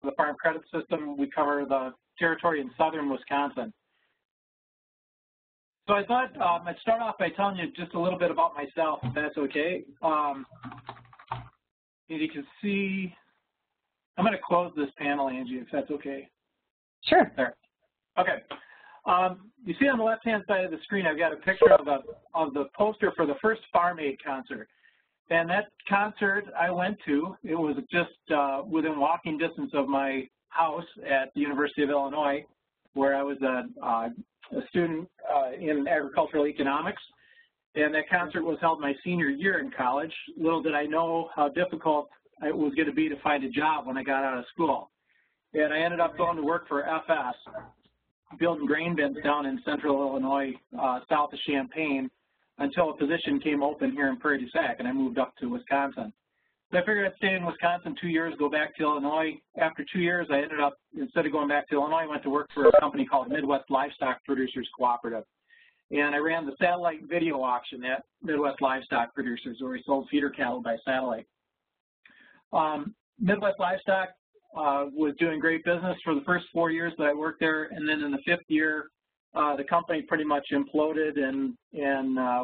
the Farm Credit System. We cover the territory in southern Wisconsin. So I thought I'd start off by telling you just a little bit about myself, if that's okay. As you can see, I'm going to close this panel, Angie, if that's okay. Sure. There. Okay. You see on the left-hand side of the screen, I've got a picture of the poster for the first Farm Aid concert. And that concert I went to, it was just within walking distance of my house at the University of Illinois, where I was a student in agricultural economics. And that concert was held my senior year in college. Little did I know how difficult it was going to be to find a job when I got out of school. And I ended up going to work for FS, building grain bins down in central Illinois, south of Champaign, until a position came open here in Prairie du Sac, and I moved up to Wisconsin. So I figured I'd stay in Wisconsin 2 years, go back to Illinois. After 2 years, I ended up, instead of going back to Illinois, I went to work for a company called Midwest Livestock Producers Cooperative. And I ran the satellite video auction at Midwest Livestock Producers, where we sold feeder cattle by satellite. Midwest Livestock was doing great business for the first 4 years that I worked there, and then in the 5th year, the company pretty much imploded, and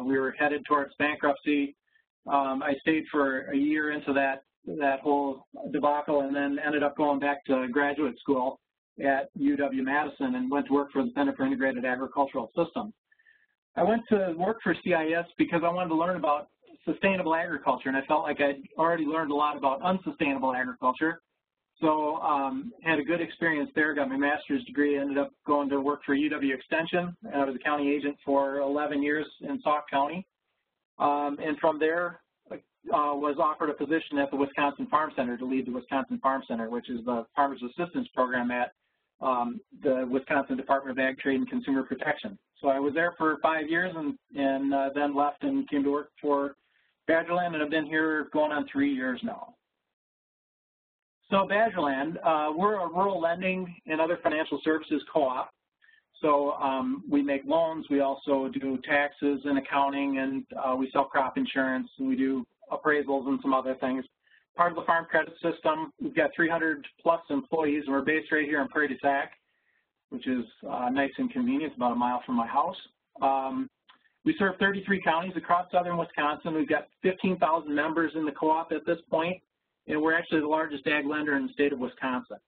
we were headed towards bankruptcy. I stayed for a year into that whole debacle, and then ended up going back to graduate school at UW-Madison and went to work for the Center for Integrated Agricultural Systems. I went to work for CIS because I wanted to learn about sustainable agriculture, and I felt like I'd already learned a lot about unsustainable agriculture. So had a good experience there, got my master's degree, ended up going to work for UW Extension, and I was a county agent for 11 years in Sauk County. And from there, was offered a position at the Wisconsin Farm Center to lead the Wisconsin Farm Center, which is the Farmers Assistance Program at the Wisconsin Department of Ag, Trade, and Consumer Protection. So I was there for 5 years and then left and came to work for Badgerland, and I've been here going on 3 years now. So Badgerland, we're a rural lending and other financial services co-op. So we make loans, we also do taxes and accounting, and we sell crop insurance, and we do appraisals and some other things. Part of the Farm Credit System, we've got 300+ employees, and we're based right here in Prairie du Sac, which is nice and convenient, it's about a mile from my house. We serve 33 counties across southern Wisconsin. We've got 15,000 members in the co-op at this point, and we're actually the largest ag lender in the state of Wisconsin.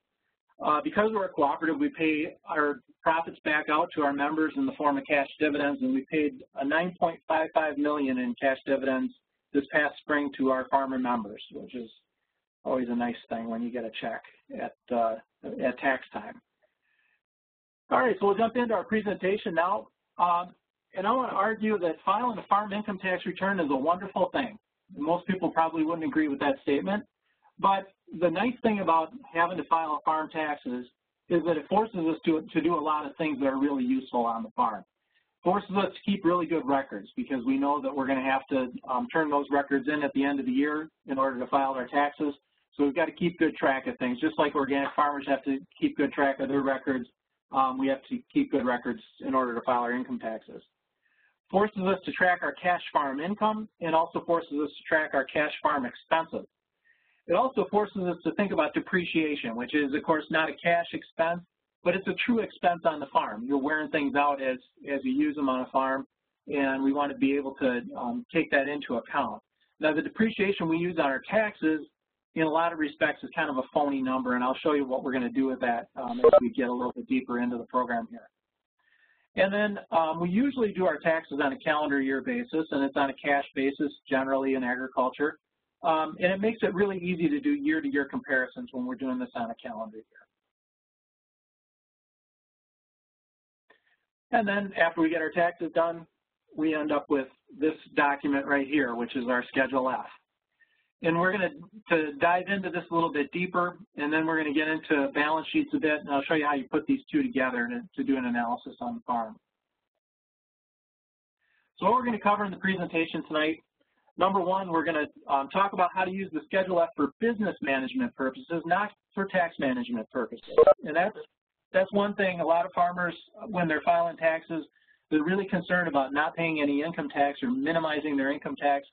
Because we're a cooperative, we pay our profits back out to our members in the form of cash dividends, and we paid $9.55 million in cash dividends this past spring to our farmer members, which is always a nice thing when you get a check at tax time. All right, so we'll jump into our presentation now. And I want to argue that filing a farm income tax return is a wonderful thing. Most people probably wouldn't agree with that statement. But the nice thing about having to file farm taxes is that it forces us to do a lot of things that are really useful on the farm. Forces us to keep really good records because we know that we're going to have to turn those records in at the end of the year in order to file our taxes. So we've got to keep good track of things. Just like organic farmers have to keep good track of their records, we have to keep good records in order to file our income taxes. Forces us to track our cash farm income, and also forces us to track our cash farm expenses. It also forces us to think about depreciation, which is, of course, not a cash expense, but it's a true expense on the farm. You're wearing things out as you use them on a farm, and we want to be able to take that into account. Now, the depreciation we use on our taxes, in a lot of respects, is kind of a phony number, and I'll show you what we're going to do with that as we get a little bit deeper into the program here. And then we usually do our taxes on a calendar year basis, and it's on a cash basis generally in agriculture. And it makes it really easy to do year-to-year comparisons when we're doing this on a calendar year. And then after we get our taxes done, we end up with this document right here, which is our Schedule F. And we're going to dive into this a little bit deeper, and then we're going to get into balance sheets a bit, and I'll show you how you put these two together to do an analysis on the farm. So what we're going to cover in the presentation tonight, number one, we're going to talk about how to use the Schedule F for business management purposes, not for tax management purposes. And that's one thing. A lot of farmers, when they're filing taxes, they're really concerned about not paying any income tax or minimizing their income tax.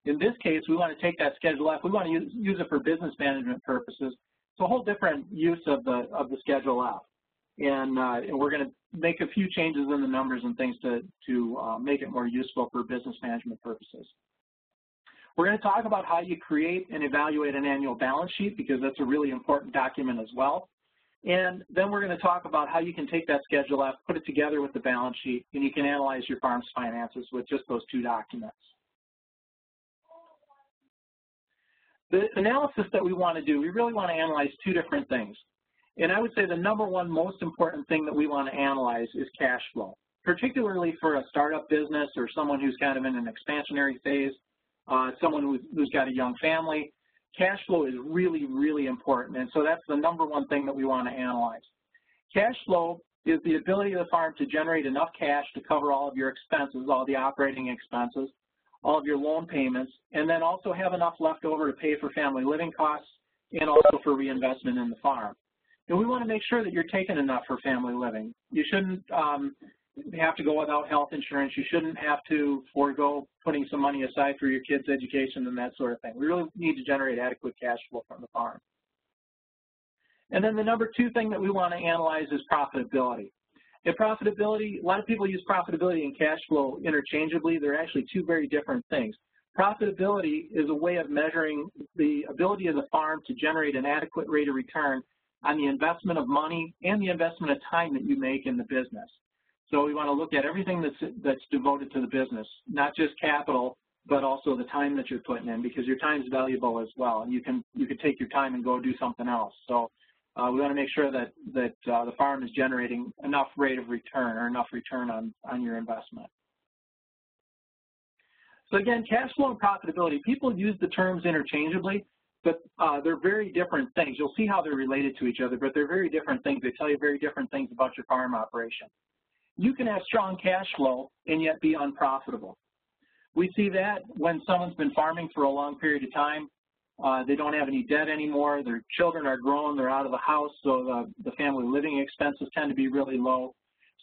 In this case, we want to take that Schedule F, we want to use it for business management purposes it's a whole different use of the Schedule F, and we're going to make a few changes in the numbers and things to make it more useful for business management purposes. We're going to talk about how you create and evaluate an annual balance sheet, because that's a really important document as well. And then we're going to talk about how you can take that Schedule F, put it together with the balance sheet, and you can analyze your farm's finances with just those two documents. The analysis that we want to do, we really want to analyze two different things. And I would say the number one most important thing that we want to analyze is cash flow, particularly for a startup business or someone who's kind of in an expansionary phase, someone who's got a young family. Cash flow is really, really important, and so that's the number one thing that we want to analyze. Cash flow is the ability of the farm to generate enough cash to cover all of your expenses, all the operating expenses, all of your loan payments, and then also have enough left over to pay for family living costs and also for reinvestment in the farm. And we want to make sure that you're taking enough for family living. You shouldn't have to go without health insurance. You shouldn't have to forego putting some money aside for your kids' education and that sort of thing. We really need to generate adequate cash flow from the farm. And then the number two thing that we want to analyze is profitability. In profitability, a lot of people use profitability and cash flow interchangeably. They're actually two very different things. Profitability is a way of measuring the ability of the farm to generate an adequate rate of return on the investment of money and the investment of time that you make in the business. So we want to look at everything that's devoted to the business, not just capital, but also the time that you're putting in, because your time is valuable as well. And you can take your time and go do something else. So we want to make sure that the farm is generating enough rate of return or enough return on your investment. So again, cash flow and profitability, people use the terms interchangeably, but they're very different things. You'll see how they're related to each other, but they're very different things. They tell you very different things about your farm operation. You can have strong cash flow and yet be unprofitable. We see that when someone's been farming for a long period of time. They don't have any debt anymore. Their children are grown. They're out of the house, so the family living expenses tend to be really low.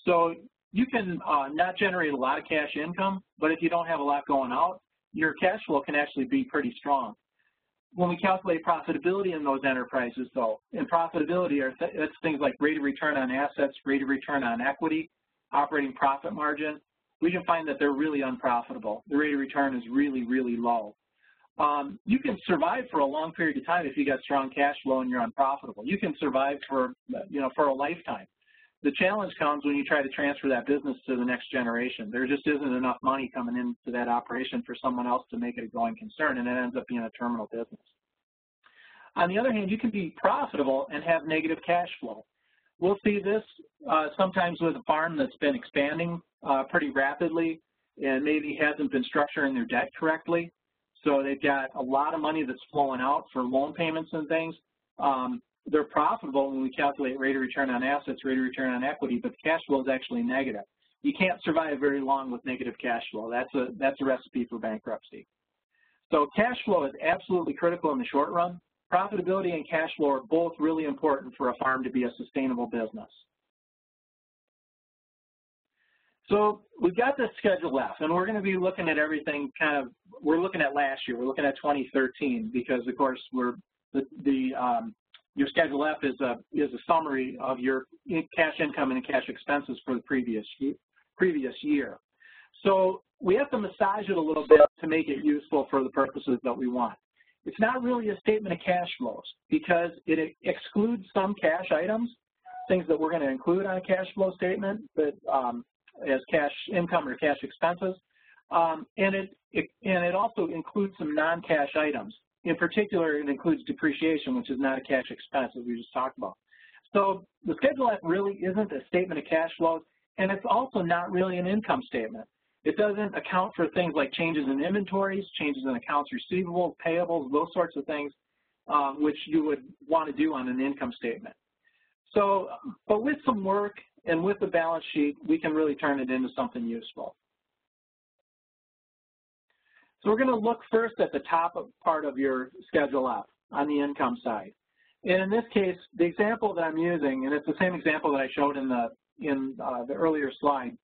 So you can not generate a lot of cash income, but if you don't have a lot going out, your cash flow can actually be pretty strong. When we calculate profitability in those enterprises, though, and profitability, that's things like rate of return on assets, rate of return on equity, operating profit margin, we can find that they're really unprofitable. The rate of return is really, really low. You can survive for a long period of time if you got strong cash flow and you're unprofitable. You can survive for a lifetime. The challenge comes when you try to transfer that business to the next generation. There just isn't enough money coming into that operation for someone else to make it a going concern, and it ends up being a terminal business. On the other hand, you can be profitable and have negative cash flow. We'll see this sometimes with a farm that's been expanding pretty rapidly and maybe hasn't been structuring their debt correctly. So they've got a lot of money that's flowing out for loan payments and things. They're profitable when we calculate rate of return on assets, rate of return on equity, but the cash flow is actually negative. You can't survive very long with negative cash flow. That's a recipe for bankruptcy. So cash flow is absolutely critical in the short run. Profitability and cash flow are both really important for a farm to be a sustainable business. So we've got this Schedule F, and we're going to be looking at everything we're looking at last year. We're looking at 2013 because, of course, your Schedule F is a summary of your cash income and cash expenses for the previous year. So we have to massage it a little bit to make it useful for the purposes that we want. It's not really a statement of cash flows because it excludes some cash items, things that we're going to include on a cash flow statement, but as cash income or cash expenses, and it also includes some non-cash items. In particular, it includes depreciation, which is not a cash expense, as we just talked about. So the Schedule F really isn't a statement of cash flows, and it's also not really an income statement. It doesn't account for things like changes in inventories, changes in accounts receivable, payables, those sorts of things, which you would want to do on an income statement. So, but with some work and with the balance sheet, we can really turn it into something useful. So we're going to look first at the top part of your Schedule F on the income side. And in this case, the example that I'm using, and it's the same example that I showed in the earlier slide,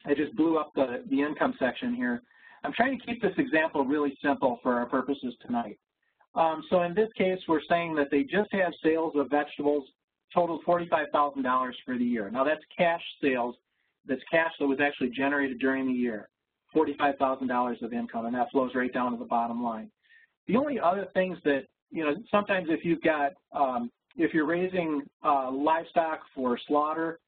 I just blew up the income section here. I'm trying to keep this example really simple for our purposes tonight. So in this case, we're saying that they just had sales of vegetables totaled $45,000 for the year. Now that's cash sales. That's cash that was actually generated during the year, $45,000 of income, and that flows right down to the bottom line. The only other things that, sometimes if you've got, if you're raising livestock for slaughter,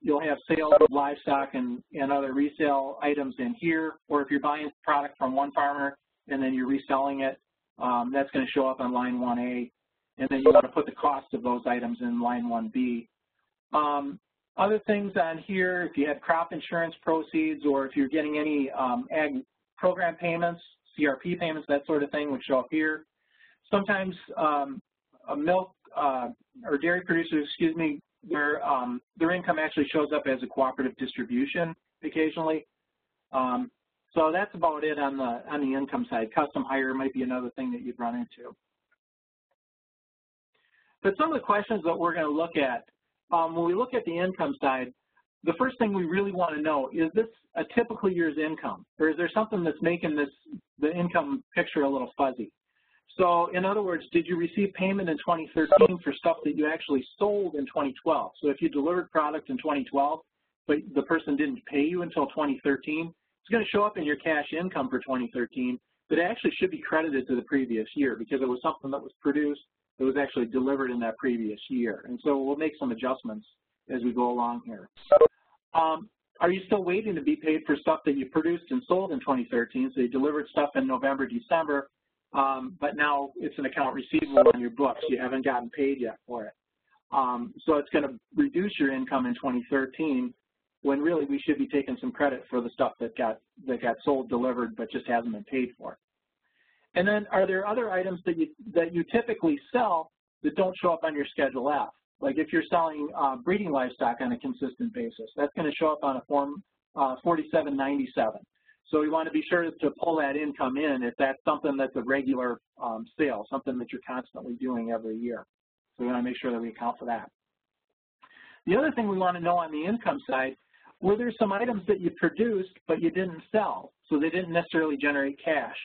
you'll have sales of livestock and other resale items in here, or if you're buying product from one farmer and then you're reselling it, that's going to show up on line 1A, and then you want to put the cost of those items in line 1B. Other things on here, if you had crop insurance proceeds or if you're getting any ag program payments, CRP payments, that sort of thing would show up here. Sometimes a milk or dairy producers, their income actually shows up as a cooperative distribution occasionally. So that's about it on the income side. Custom hire might be another thing that you'd run into. But some of the questions that we're going to look at, when we look at the income side, the first thing we really want to know, is this a typical year's income? Or is there something that's making the income picture a little fuzzy? So in other words, did you receive payment in 2013 for stuff that you actually sold in 2012? So if you delivered product in 2012, but the person didn't pay you until 2013, it's going to show up in your cash income for 2013, but it actually should be credited to the previous year because it was something that was produced that was actually delivered in that previous year. And so we'll make some adjustments as we go along here. Are you still waiting to be paid for stuff that you produced and sold in 2013? So you delivered stuff in November, December, but now it's an account receivable on your books. You haven't gotten paid yet for it. So it's going to reduce your income in 2013 when really we should be taking some credit for the stuff that got sold, delivered, but just hasn't been paid for. And then are there other items that you typically sell that don't show up on your Schedule F? Like if you're selling breeding livestock on a consistent basis, that's going to show up on a Form 4797. So we want to be sure to pull that income in if that's something that's a regular sale, something that you're constantly doing every year. So we want to make sure that we account for that. The other thing we want to know on the income side, were there some items that you produced but you didn't sell, so they didn't necessarily generate cash?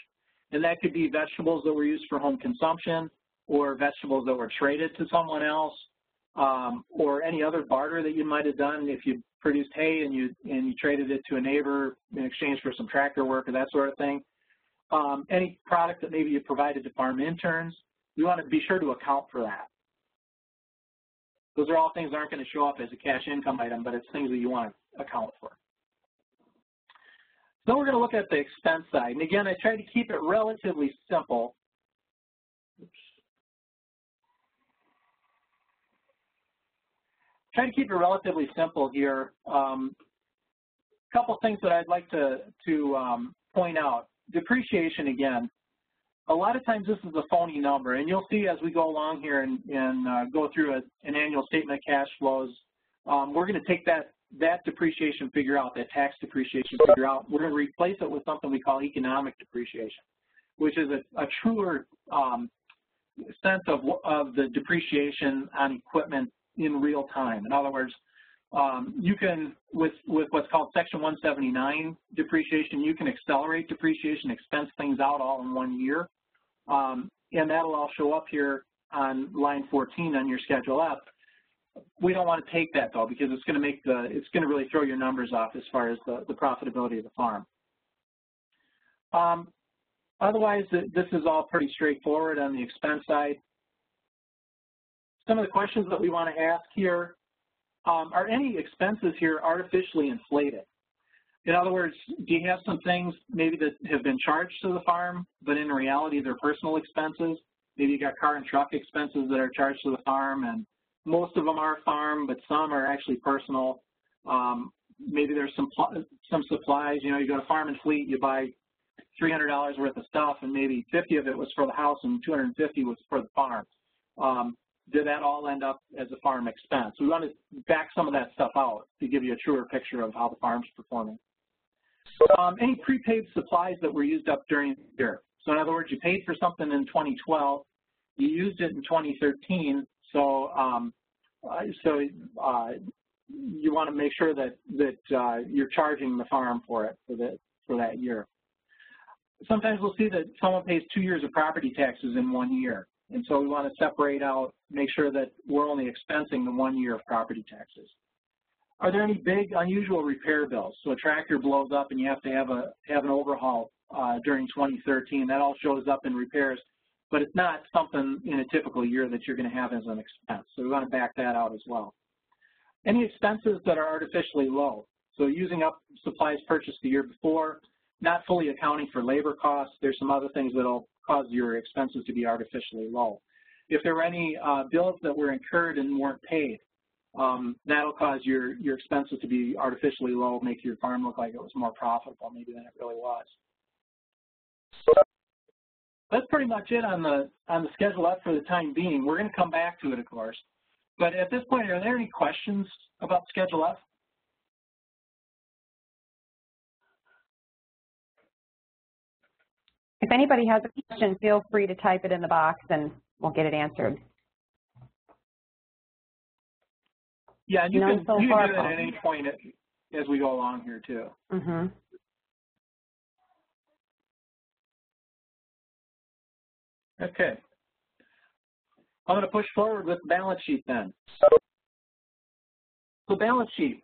And that could be vegetables that were used for home consumption, or vegetables that were traded to someone else, or any other barter that you might have done if you produced hay and you traded it to a neighbor in exchange for some tractor work or that sort of thing. Any product that maybe you provided to farm interns, you want to be sure to account for that. Those are all things that aren't going to show up as a cash income item, but it's things that you want to account for. Then we're going to look at the expense side. And again, I try to keep it relatively simple. Oops. Try to keep it relatively simple here. A couple things that I'd like to point out. Depreciation, again, a lot of times this is a phony number, and you'll see as we go along here and go through an annual statement of cash flows, we're going to take that depreciation figure out, that tax depreciation figure out. We're going to replace it with something we call economic depreciation, which is a truer sense of the depreciation on equipment in real time. In other words, you can, with what's called Section 179 depreciation, you can accelerate depreciation, expense things out all in 1 year. And that'll all show up here on line 14 on your Schedule F. We don't want to take that though, because it's going to really throw your numbers off as far as the profitability of the farm. Otherwise, this is all pretty straightforward on the expense side. Some of the questions that we want to ask here, are any expenses here artificially inflated? In other words, do you have some things maybe that have been charged to the farm, but in reality they're personal expenses? Maybe you got car and truck expenses that are charged to the farm, and most of them are farm, but some are actually personal. Maybe there's some supplies. You know, you go to Farm and Fleet, you buy $300 worth of stuff, and maybe 50 of it was for the house and 250 was for the farm. Did that all end up as a farm expense? We want to back some of that stuff out to give you a truer picture of how the farm's performing. Any prepaid supplies that were used up during the year. So in other words, you paid for something in 2012, you used it in 2013, so you want to make sure that you're charging the farm for it for that year. sometimes we'll see that someone pays 2 years of property taxes in 1 year. And so we want to separate out, make sure that we're only expensing the 1 year of property taxes. Are there any big unusual repair bills? So a tractor blows up and you have to have an overhaul during 2013. That all shows up in repairs, but it's not something in a typical year that you're going to have as an expense. So we want to back that out as well. Any expenses that are artificially low. So using up supplies purchased the year before, not fully accounting for labor costs. There's some other things that will cause your expenses to be artificially low. If there were any bills that were incurred and weren't paid, that'll cause your expenses to be artificially low, make your farm look like it was more profitable maybe than it really was. That's pretty much it on the Schedule F for the time being. We're going to come back to it, of course. But at this point, are there any questions about Schedule F? If anybody has a question, feel free to type it in the box and we'll get it answered. Yeah, and you can do that at any point as we go along here, too. Mm-hmm. Okay. I'm going to push forward with the balance sheet then. So balance sheet,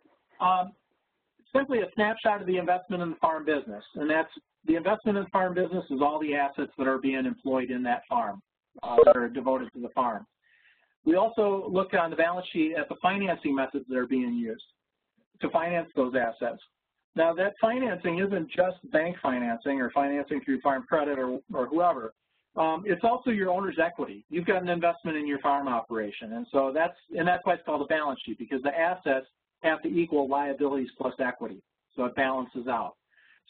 simply a snapshot of the investment in the farm business, and that's the investment in the farm business is all the assets that are being employed in that farm that are devoted to the farm. We also look on the balance sheet at the financing methods that are being used to finance those assets. Now that financing isn't just bank financing or financing through farm credit or whoever. It's also your owner's equity. You've got an investment in your farm operation, and so that's why it's called a balance sheet, because the assets have to equal liabilities plus equity, so it balances out.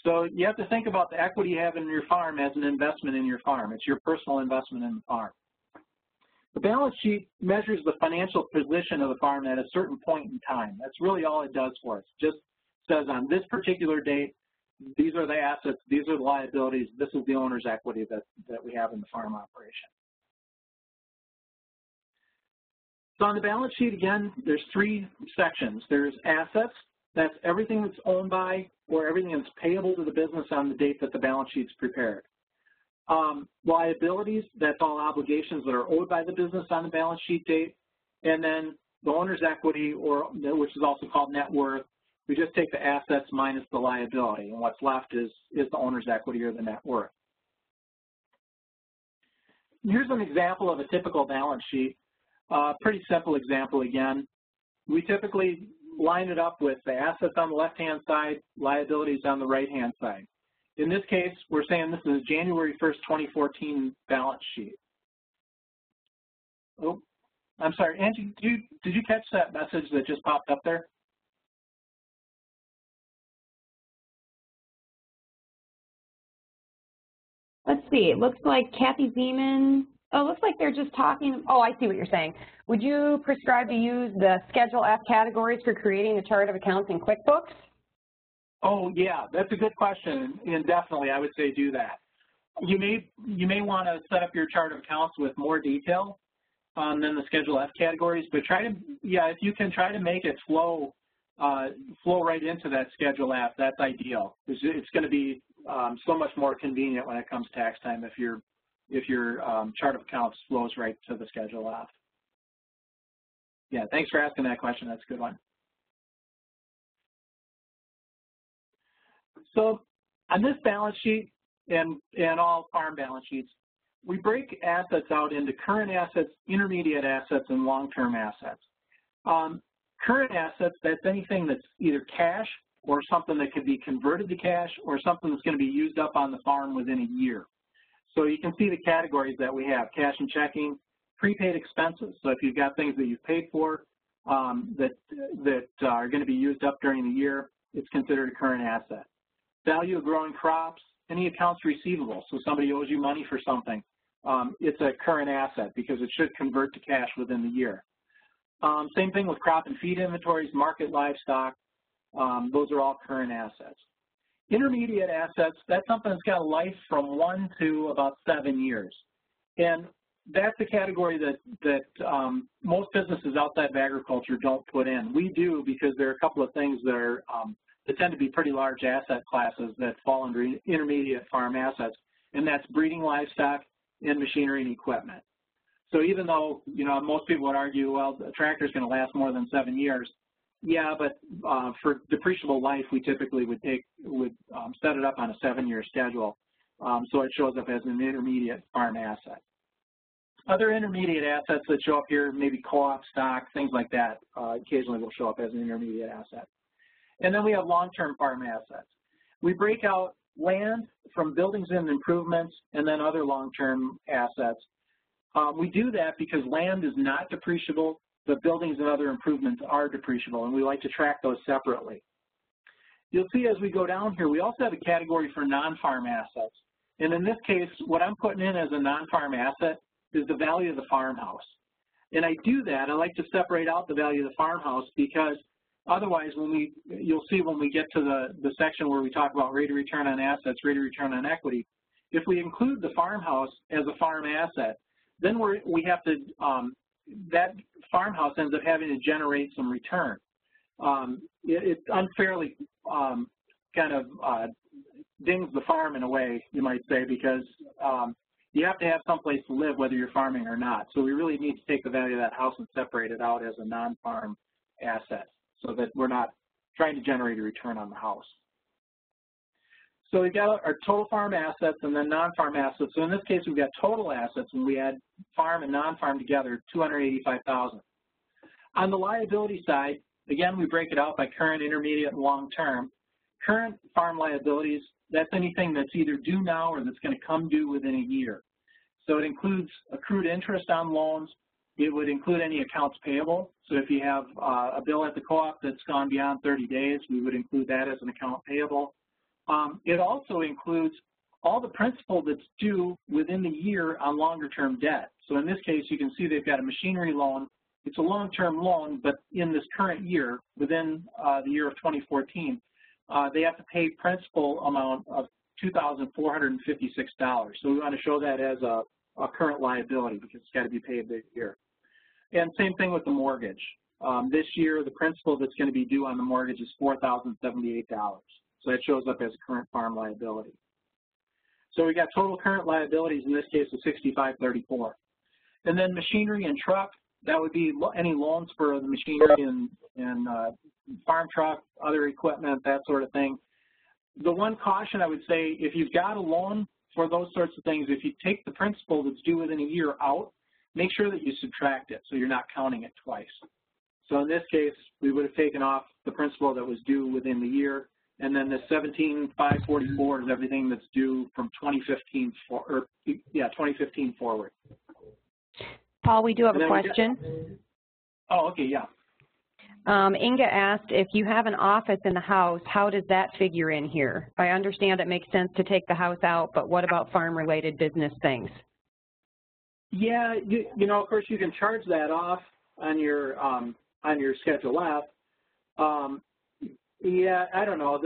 So you have to think about the equity you have in your farm as an investment in your farm. It's your personal investment in the farm. The balance sheet measures the financial position of the farm at a certain point in time. That's really all it does for us. It just says on this particular date, these are the assets, these are the liabilities, this is the owner's equity that we have in the farm operation. So on the balance sheet, again, there's 3 sections. There's assets, that's everything that's owned by or everything that's payable to the business on the date that the balance sheet's prepared. Liabilities, that's all obligations that are owed by the business on the balance sheet date. And then the owner's equity, or which is also called net worth, we just take the assets minus the liability, and what's left is the owner's equity or the net worth. Here's an example of a typical balance sheet. Pretty simple example again. We typically line it up with the assets on the left-hand side, liabilities on the right-hand side. In this case, we're saying this is January 1st, 2014 balance sheet. Oh, I'm sorry, Angie, did you catch that message that just popped up there? Let's see, it looks like Kathy Zeman, oh, it looks like they're just talking, oh, I see what you're saying. Would you prescribe to use the Schedule F categories for creating the chart of accounts in QuickBooks? Oh, yeah, that's a good question, and definitely I would say do that. You may want to set up your chart of accounts with more detail than the Schedule F categories, but if you can try to make it flow right into that Schedule F, that's ideal. It's going to be so much more convenient when it comes tax time if your chart of accounts flows right to the Schedule F. Yeah, thanks for asking that question. That's a good one. So on this balance sheet and all farm balance sheets, we break assets out into current assets, intermediate assets, and long-term assets. Current assets, that's anything that's either cash or something that could be converted to cash or something that's going to be used up on the farm within a year. So you can see the categories that we have: cash and checking, prepaid expenses. So if you've got things that you've paid for that are going to be used up during the year, it's considered a current asset. Value of growing crops, any accounts receivable. So somebody owes you money for something. It's a current asset because it should convert to cash within the year. Same thing with crop and feed inventories, market livestock. Those are all current assets. Intermediate assets, that's something that's got a life from 1 to about 7 years. And that's a category that most businesses outside of agriculture don't put in. We do because there are a couple of things that that tend to be pretty large asset classes that fall under intermediate farm assets, and that's breeding livestock and machinery and equipment. So even though, you know, most people would argue, well, the tractor is going to last more than 7 years, yeah, but for depreciable life, we typically would set it up on a 7-year schedule, so it shows up as an intermediate farm asset. Other intermediate assets that show up here, maybe co-op stock, things like that, occasionally will show up as an intermediate asset. And then we have long-term farm assets. We break out land from buildings and improvements and then other long-term assets. We do that because land is not depreciable, but buildings and other improvements are depreciable, and we like to track those separately. You'll see as we go down here, we also have a category for non-farm assets. And in this case, what I'm putting in as a non-farm asset is the value of the farmhouse. And I do that, I like to separate out the value of the farmhouse because otherwise you'll see when we get to the section where we talk about rate of return on assets, rate of return on equity, if we include the farmhouse as a farm asset, then we have to, that farmhouse ends up having to generate some return. It unfairly kind of dings the farm in a way, you might say, because you have to have someplace to live whether you're farming or not. So we really need to take the value of that house and separate it out as a non-farm asset so that we're not trying to generate a return on the house. So we've got our total farm assets and then non-farm assets. So in this case, we've got total assets, and we add farm and non-farm together, $285,000. On the liability side, again, we break it out by current, intermediate, and long-term. Current farm liabilities, that's anything that's either due now or that's going to come due within a year. So it includes accrued interest on loans. It would include any accounts payable. So if you have a bill at the co-op that's gone beyond 30 days, we would include that as an account payable. It also includes all the principal that's due within the year on longer-term debt. So in this case, you can see they've got a machinery loan. It's a long-term loan, but in this current year, within the year of 2014, they have to pay principal amount of $2,456. So we want to show that as a current liability because it's got to be paid this year. And same thing with the mortgage. This year, the principal that's going to be due on the mortgage is $4,078. So that shows up as a current farm liability. So we got total current liabilities in this case of $6534. And then machinery and truck, that would be any loans for the machinery and farm truck, other equipment, that sort of thing. The one caution I would say, if you've got a loan for those sorts of things, if you take the principal that's due within a year out, make sure that you subtract it so you're not counting it twice. So in this case, we would have taken off the principal that was due within the year, and then the $17,544 is everything that's due from 2015 forward. Paul, we do have a question. Oh, okay, yeah. Inga asked, if you have an office in the house, how does that figure in here? I understand it makes sense to take the house out, but what about farm-related business things? Yeah, you know, of course, you can charge that off on your Schedule F. Yeah, I don't know.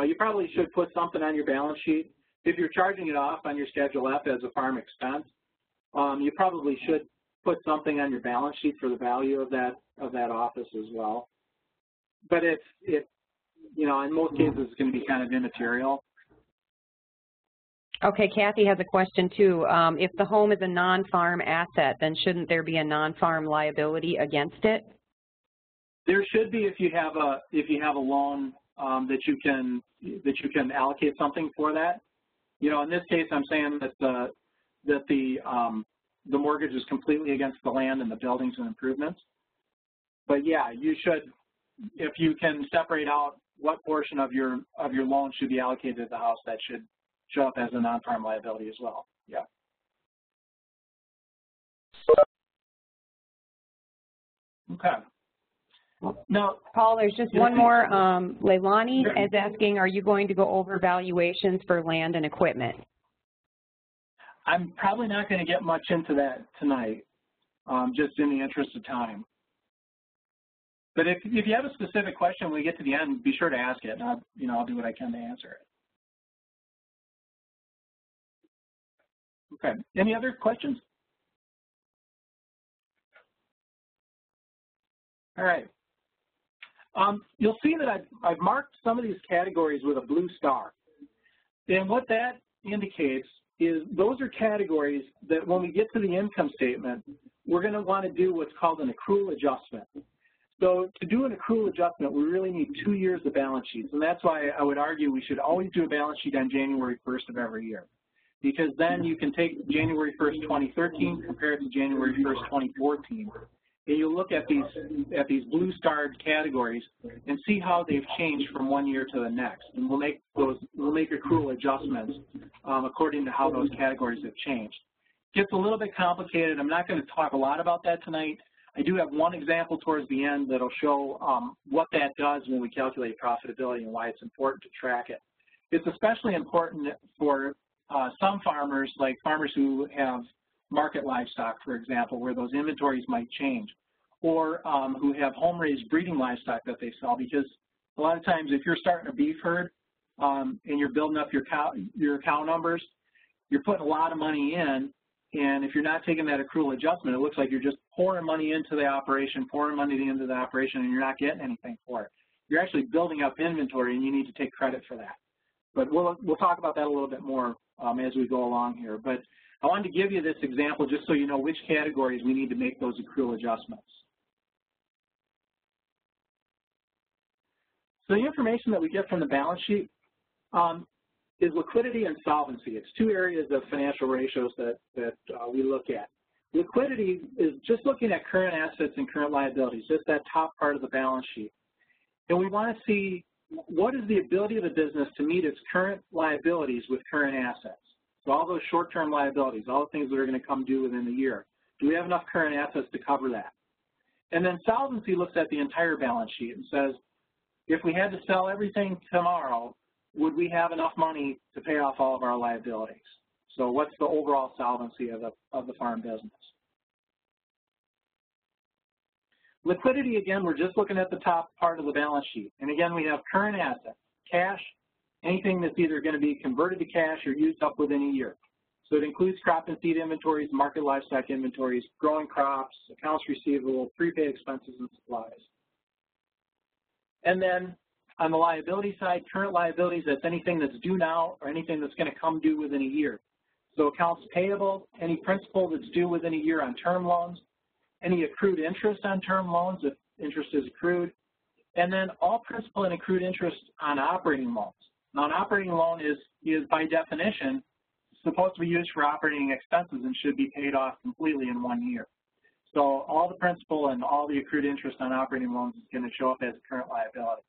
You probably should put something on your balance sheet. If you're charging it off on your Schedule F as a farm expense, you probably should put something on your balance sheet for the value of that office as well. But you know, in most cases, it's going to be kind of immaterial. Okay, Kathy has a question too. If the home is a non-farm asset, then shouldn't there be a non-farm liability against it? There should be if you have a loan that you can allocate something for that. You know, in this case, I'm saying that the mortgage is completely against the land and the buildings and improvements. But yeah, you should, if you can separate out what portion of your loan should be allocated to the house, that should show up as a non-farm liability as well. Yeah. Okay. Now, Paul, there's just one more. Leilani is asking, are you going to go over valuations for land and equipment? I'm probably not going to get much into that tonight, just in the interest of time. But if you have a specific question when we get to the end, be sure to ask it. And I'll do what I can to answer it. Okay. Any other questions? All right. You'll see that I've marked some of these categories with a blue star. And what that indicates is those are categories that when we get to the income statement, we're going to want to do what's called an accrual adjustment. So to do an accrual adjustment, we really need 2 years of balance sheets. And that's why I would argue we should always do a balance sheet on January 1st of every year. Because then you can take January 1st, 2013, compare it to January 1st, 2014, and you'll look at these blue-starred categories and see how they've changed from one year to the next. And we'll make accrual adjustments according to how those categories have changed. It gets a little bit complicated. I'm not going to talk a lot about that tonight. I do have one example towards the end that'll show what that does when we calculate profitability and why it's important to track it. It's especially important for some farmers, like farmers who have market livestock, for example, where those inventories might change, or who have home-raised breeding livestock that they sell, because a lot of times if you're starting a beef herd and you're building up your cow numbers, you're putting a lot of money in, and if you're not taking that accrual adjustment, it looks like you're just pouring money into the operation, and you're not getting anything for it. You're actually building up inventory, and you need to take credit for that. But we'll talk about that a little bit more as we go along here. But I wanted to give you this example just so you know which categories we need to make those accrual adjustments. So the information that we get from the balance sheet is liquidity and solvency. It's two areas of financial ratios that we look at. Liquidity is just looking at current assets and current liabilities, just that top part of the balance sheet. And we want to see what is the ability of the business to meet its current liabilities with current assets. So all those short-term liabilities, all the things that are going to come due within the year. Do we have enough current assets to cover that? And then solvency looks at the entire balance sheet and says, if we had to sell everything tomorrow, would we have enough money to pay off all of our liabilities? So what's the overall solvency of the farm business? Liquidity, again, we're just looking at the top part of the balance sheet. And again, we have current assets, cash, anything that's either going to be converted to cash or used up within a year. So it includes crop and seed inventories, market livestock inventories, growing crops, accounts receivable, prepaid expenses, and supplies. And then on the liability side, current liabilities, that's anything that's due now or anything that's going to come due within a year. So accounts payable, any principal that's due within a year on term loans, any accrued interest on term loans if interest is accrued, and then all principal and accrued interest on operating loans. Now, an operating loan is by definition supposed to be used for operating expenses and should be paid off completely in 1 year. So all the principal and all the accrued interest on operating loans is going to show up as a current liability.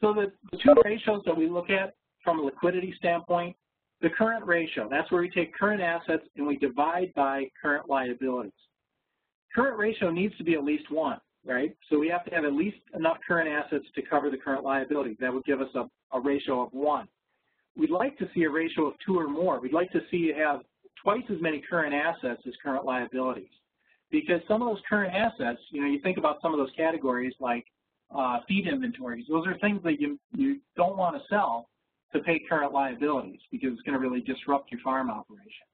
So the two ratios that we look at from a liquidity standpoint, the current ratio, that's where we take current assets and we divide by current liabilities. Current ratio needs to be at least 1, right? So we have to have at least enough current assets to cover the current liabilities. That would give us a ratio of 1. We'd like to see a ratio of 2 or more. We'd like to see you have twice as many current assets as current liabilities. Because some of those current assets, you think about some of those categories like feed inventories. Those are things that you don't want to sell to pay current liabilities because it's going to really disrupt your farm operation.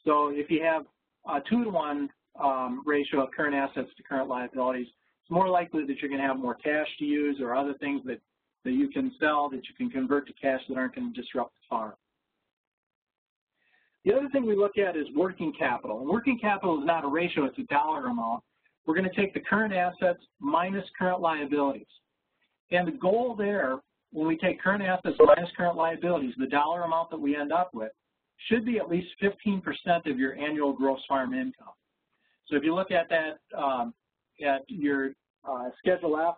So if you have a 2-to-1 ratio of current assets to current liabilities, it's more likely that you're going to have more cash to use or other things that you can sell that you can convert to cash that aren't going to disrupt the farm. The other thing we look at is working capital. And working capital is not a ratio, it's a dollar amount. We're going to take the current assets minus current liabilities. And the goal there, when we take current assets minus current liabilities, the dollar amount that we end up with should be at least 15% of your annual gross farm income. So if you look at that at your Schedule F,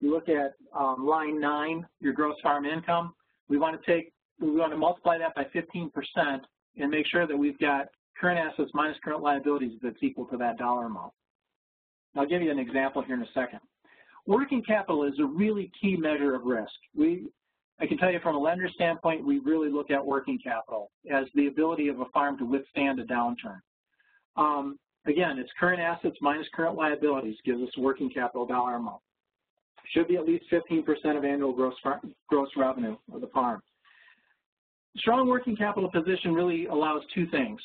you look at line 9, your gross farm income, we want to multiply that by 15% and make sure that we've got current assets minus current liabilities that's equal to that dollar amount. I'll give you an example here in a second. Working capital is a really key measure of risk. I can tell you from a lender standpoint, we really look at working capital as the ability of a farm to withstand a downturn. Again, it's current assets minus current liabilities gives us a working capital dollar amount. Should be at least 15% of annual gross revenue of the farm. Strong working capital position really allows 2 things.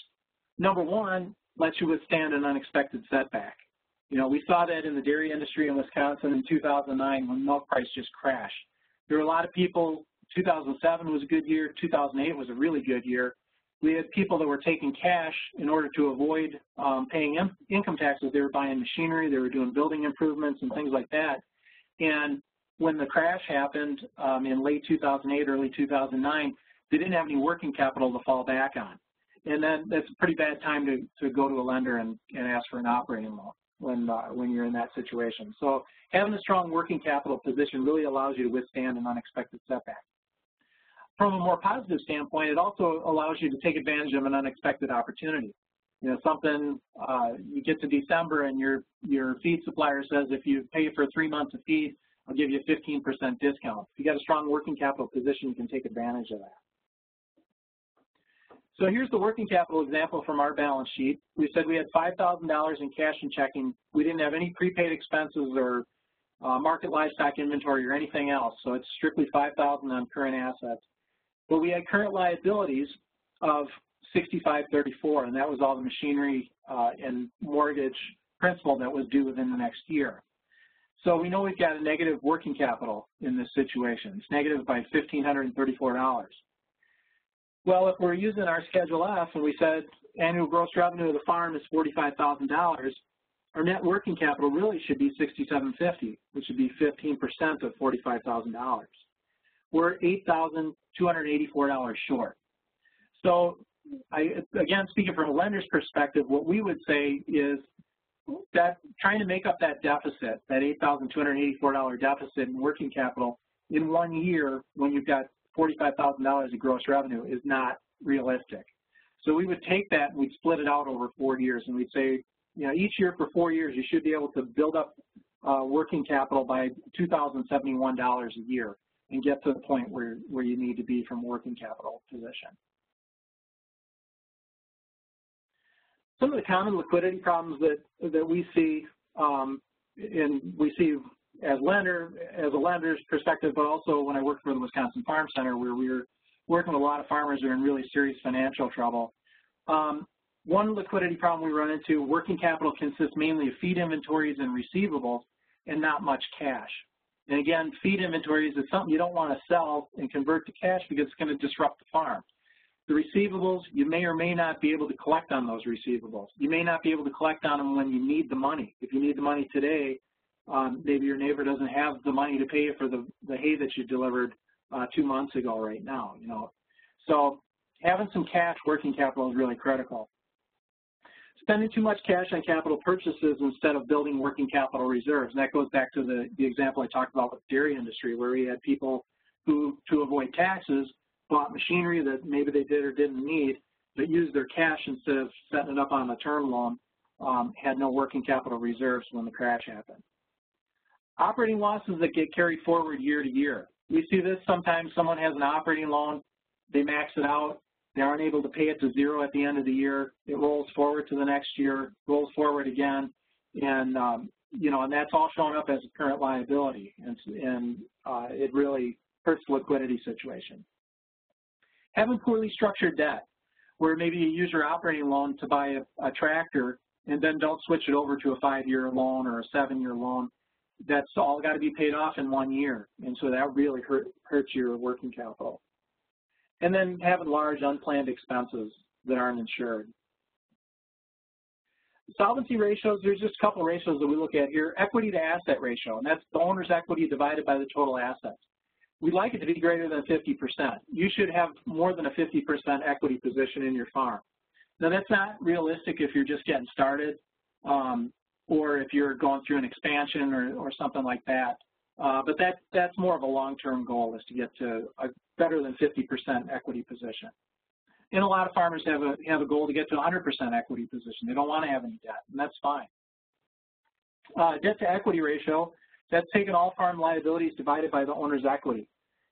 Number 1, lets you withstand an unexpected setback. You know, we saw that in the dairy industry in Wisconsin in 2009 when milk price just crashed. There were a lot of people, 2007 was a good year, 2008 was a really good year. We had people that were taking cash in order to avoid paying income taxes. They were buying machinery, they were doing building improvements and things like that. And when the crash happened in late 2008, early 2009, they didn't have any working capital to fall back on. And then that's a pretty bad time to go to a lender and ask for an operating loan when you're in that situation. So having a strong working capital position really allows you to withstand an unexpected setback. From a more positive standpoint, it also allows you to take advantage of an unexpected opportunity. You know, something, you get to December and your feed supplier says if you pay for 3 months of feed, I'll give you a 15% discount. If you got a strong working capital position, you can take advantage of that. So here's the working capital example from our balance sheet. We said we had $5,000 in cash and checking. We didn't have any prepaid expenses or market livestock inventory or anything else, so it's strictly $5,000 on current assets. But we had current liabilities of $65.34, and that was all the machinery and mortgage principal that was due within the next year. So we know we've got a negative working capital in this situation. It's negative by $1,534. Well, if we're using our Schedule F and we said annual gross revenue of the farm is $45,000, our net working capital really should be $67.50, which would be 15% of $45,000. We're $8,284 short. So again, speaking from a lender's perspective, what we would say is that trying to make up that deficit, that $8,284 deficit in working capital in 1 year when you've got $45,000 of gross revenue is not realistic. So we would take that and we'd split it out over 4 years, and we'd say, you know, each year for 4 years you should be able to build up working capital by $2,071 a year and get to the point where you need to be from working capital position. Some of the common liquidity problems that we see, as a lender's perspective, but also when I worked for the Wisconsin Farm Center, where we were working with a lot of farmers who are in really serious financial trouble. One liquidity problem we run into, working capital consists mainly of feed inventories and receivables and not much cash. And again, feed inventories is something you don't want to sell and convert to cash because it's going to disrupt the farm. The receivables, you may or may not be able to collect on those receivables. You may not be able to collect on them when you need the money. If you need the money today, maybe your neighbor doesn't have the money to pay you for the hay that you delivered 2 months ago right now, you know. So having some cash working capital is really critical. Spending too much cash on capital purchases instead of building working capital reserves. And that goes back to the example I talked about with the dairy industry, where we had people who, to avoid taxes, bought machinery that maybe they did or didn't need, but used their cash instead of setting it up on a term loan, had no working capital reserves when the crash happened. Operating losses that get carried forward year to year. We see this sometimes. Someone has an operating loan, they max it out, they aren't able to pay it to zero at the end of the year, it rolls forward to the next year, rolls forward again, and you know, and that's all showing up as a current liability, and it really hurts the liquidity situation. Having poorly structured debt, where maybe you use your operating loan to buy a tractor and then don't switch it over to a 5-year loan or a 7-year loan. That's all got to be paid off in 1 year, and so that really hurts your working capital. And then having large unplanned expenses that aren't insured. Solvency ratios, there's just a couple of ratios that we look at here. Equity to asset ratio, and that's the owner's equity divided by the total assets. We'd like it to be greater than 50%. You should have more than a 50% equity position in your farm. Now, that's not realistic if you're just getting started, or if you're going through an expansion or something like that. But that's more of a long-term goal, is to get to a better than 50% equity position. And a lot of farmers have a goal to get to 100% equity position. They don't want to have any debt, and that's fine. Debt to equity ratio, that's taking all farm liabilities divided by the owner's equity.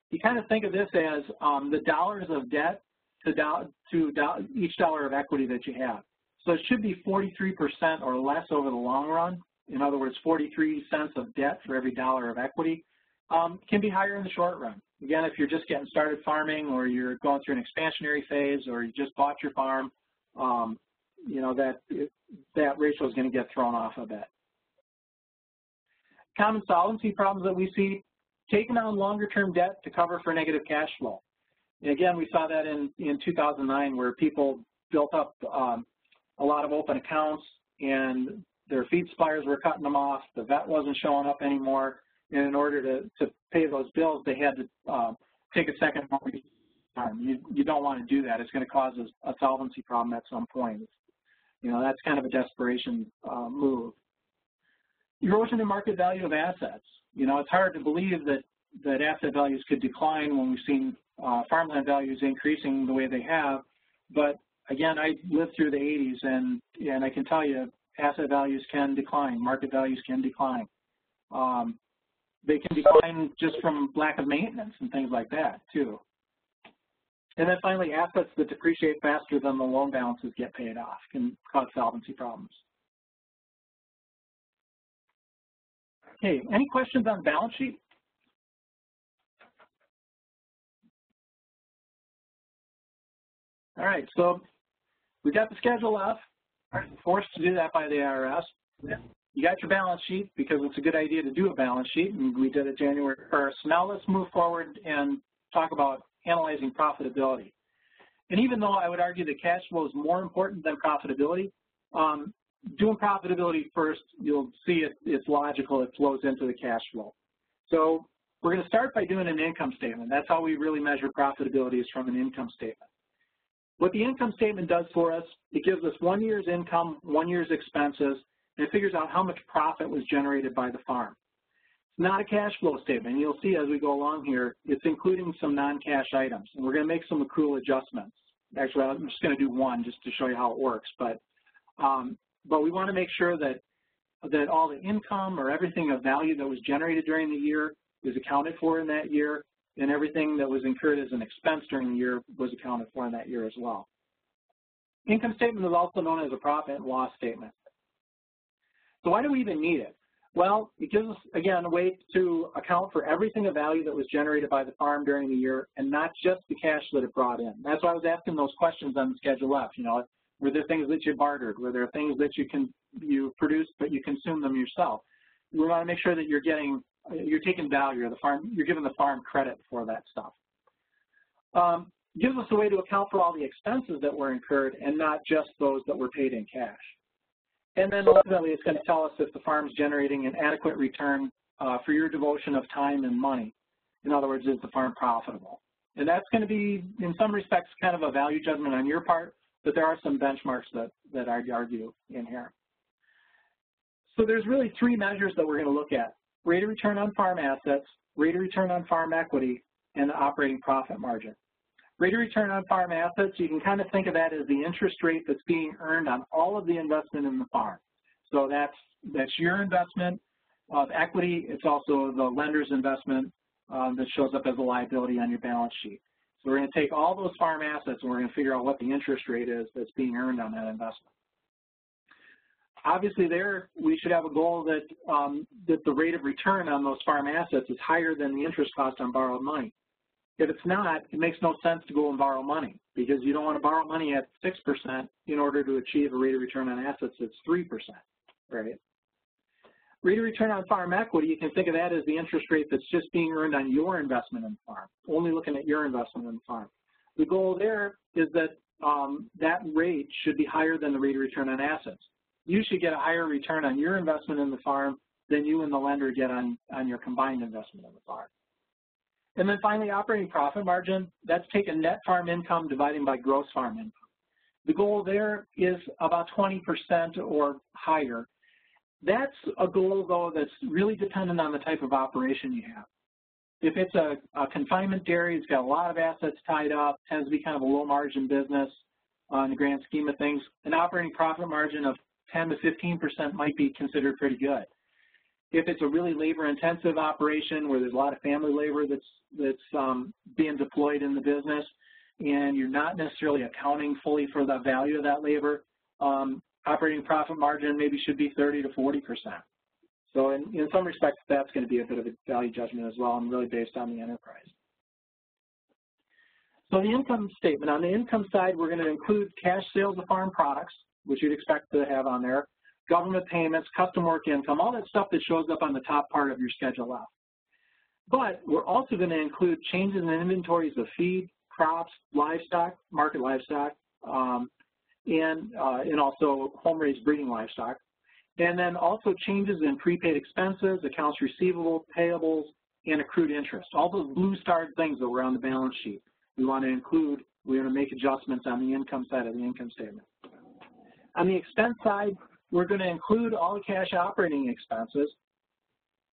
You kind of think of this as the dollars of debt to each dollar of equity that you have. So it should be 43% or less over the long run. In other words, 43 cents of debt for every dollar of equity. Can be higher in the short run. Again, if you're just getting started farming, or you're going through an expansionary phase, or you just bought your farm, you know, that ratio is going to get thrown off a bit. common solvency problems that we see, taking on longer-term debt to cover for negative cash flow. And again, we saw that in 2009 where people built up a lot of open accounts and their feed suppliers were cutting them off, the vet wasn't showing up anymore, and in order to pay those bills, they had to take a second mortgage. You don't want to do that. It's going to cause a solvency problem at some point. You know, that's kind of a desperation move. Erosion in market value of assets. You know, it's hard to believe that asset values could decline when we've seen farmland values increasing the way they have. But again, I lived through the 80s, and I can tell you asset values can decline, market values can decline. They can decline just from lack of maintenance and things like that, too. And then finally, assets that depreciate faster than the loan balances get paid off can cause solvency problems. Okay, any questions on balance sheet? All right, so we got the Schedule F, forced to do that by the IRS. You got your balance sheet because it's a good idea to do a balance sheet, and we did it January 1st. Now let's move forward and talk about analyzing profitability. And even though I would argue that cash flow is more important than profitability, doing profitability first, you'll see it's logical, it flows into the cash flow. So we're going to start by doing an income statement. That's how we really measure profitability, is from an income statement. What the income statement does for us, it gives us 1 year's income, 1 year's expenses, and it figures out how much profit was generated by the farm. It's not a cash flow statement. You'll see as we go along here, it's including some non-cash items, and we're going to make some accrual adjustments. Actually, I'm just going to do one just to show you how it works, but we want to make sure that all the income or everything of value that was generated during the year is accounted for in that year, and everything that was incurred as an expense during the year was accounted for in that year as well. Income statement is also known as a profit and loss statement. So why do we even need it? Well, it gives us, again, a way to account for everything of value that was generated by the farm during the year and not just the cash that it brought in. That's why I was asking those questions on the Schedule F. You know, were there things that you bartered? Were there things that you produced but you consume them yourself? We want to make sure that you're taking value, or the farm, you're giving the farm credit for that stuff. Gives us a way to account for all the expenses that were incurred and not just those that were paid in cash. And then ultimately, it's going to tell us if the farm's generating an adequate return for your devotion of time and money. In other words, is the farm profitable? And that's going to be, in some respects, kind of a value judgment on your part, but there are some benchmarks that I'd argue in here. So there's really three measures that we're going to look at: rate of return on farm assets, rate of return on farm equity, and the operating profit margin. Rate of return on farm assets, you can kind of think of that as the interest rate that's being earned on all of the investment in the farm. So that's your investment of equity. It's also the lender's investment that shows up as a liability on your balance sheet. So we're going to take all those farm assets and we're going to figure out what the interest rate is that's being earned on that investment. Obviously there, we should have a goal that, that the rate of return on those farm assets is higher than the interest cost on borrowed money. If it's not, it makes no sense to go and borrow money, because you don't want to borrow money at 6% in order to achieve a rate of return on assets that's 3%, right? Rate of return on farm equity, you can think of that as the interest rate that's just being earned on your investment in the farm, only looking at your investment in the farm. The goal there is that that rate should be higher than the rate of return on assets. You should get a higher return on your investment in the farm than you and the lender get on your combined investment in the farm. And then finally, operating profit margin, that's taking net farm income dividing by gross farm income. The goal there is about 20% or higher. That's a goal, though, that's really dependent on the type of operation you have. If it's a confinement dairy, it's got a lot of assets tied up, tends to be kind of a low-margin business in the grand scheme of things, an operating profit margin of 10 to 15% might be considered pretty good. If it's a really labor-intensive operation where there's a lot of family labor that's being deployed in the business, and you're not necessarily accounting fully for the value of that labor, operating profit margin maybe should be 30 to 40%. So in some respects, that's going to be a bit of a value judgment as well, and really based on the enterprise. So the income statement. On the income side, we're going to include cash sales of farm products, which you'd expect to have on there. government payments, custom work income, all that stuff that shows up on the top part of your Schedule F. But we're also going to include changes in inventories of feed, crops, livestock, market livestock, and also home-raised breeding livestock. And then also changes in prepaid expenses, accounts receivable, payables, and accrued interest. All those blue-starred things that were on the balance sheet, we want to include. We're going to make adjustments on the income side of the income statement. On the expense side, we're going to include all the cash operating expenses.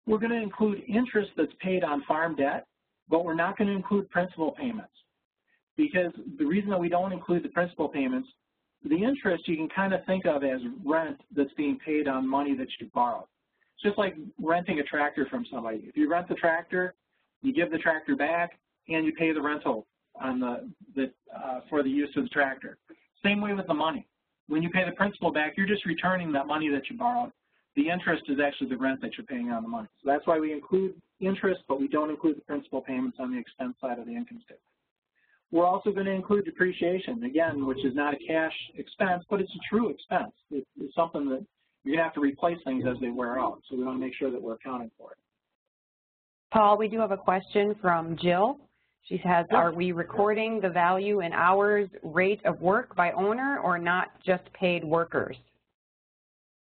We're going to include interest that's paid on farm debt, but we're not going to include principal payments. Because the reason that we don't include the principal payments, the interest you can kind of think of as rent that's being paid on money that you borrowed. It's just like renting a tractor from somebody. If you rent the tractor, you give the tractor back, and you pay the rental on for the use of the tractor. Same way with the money. When you pay the principal back, you're just returning that money that you borrowed. The interest is actually the rent that you're paying on the money. So that's why we include interest, but we don't include the principal payments on the expense side of the income statement. We're also going to include depreciation, again, which is not a cash expense, but it's a true expense. It's something that you're going to have to replace things as they wear out, so we want to make sure that we're accounting for it. Paul, we do have a question from Jill. She says, are we recording the value in hours rate of work by owner or not just paid workers?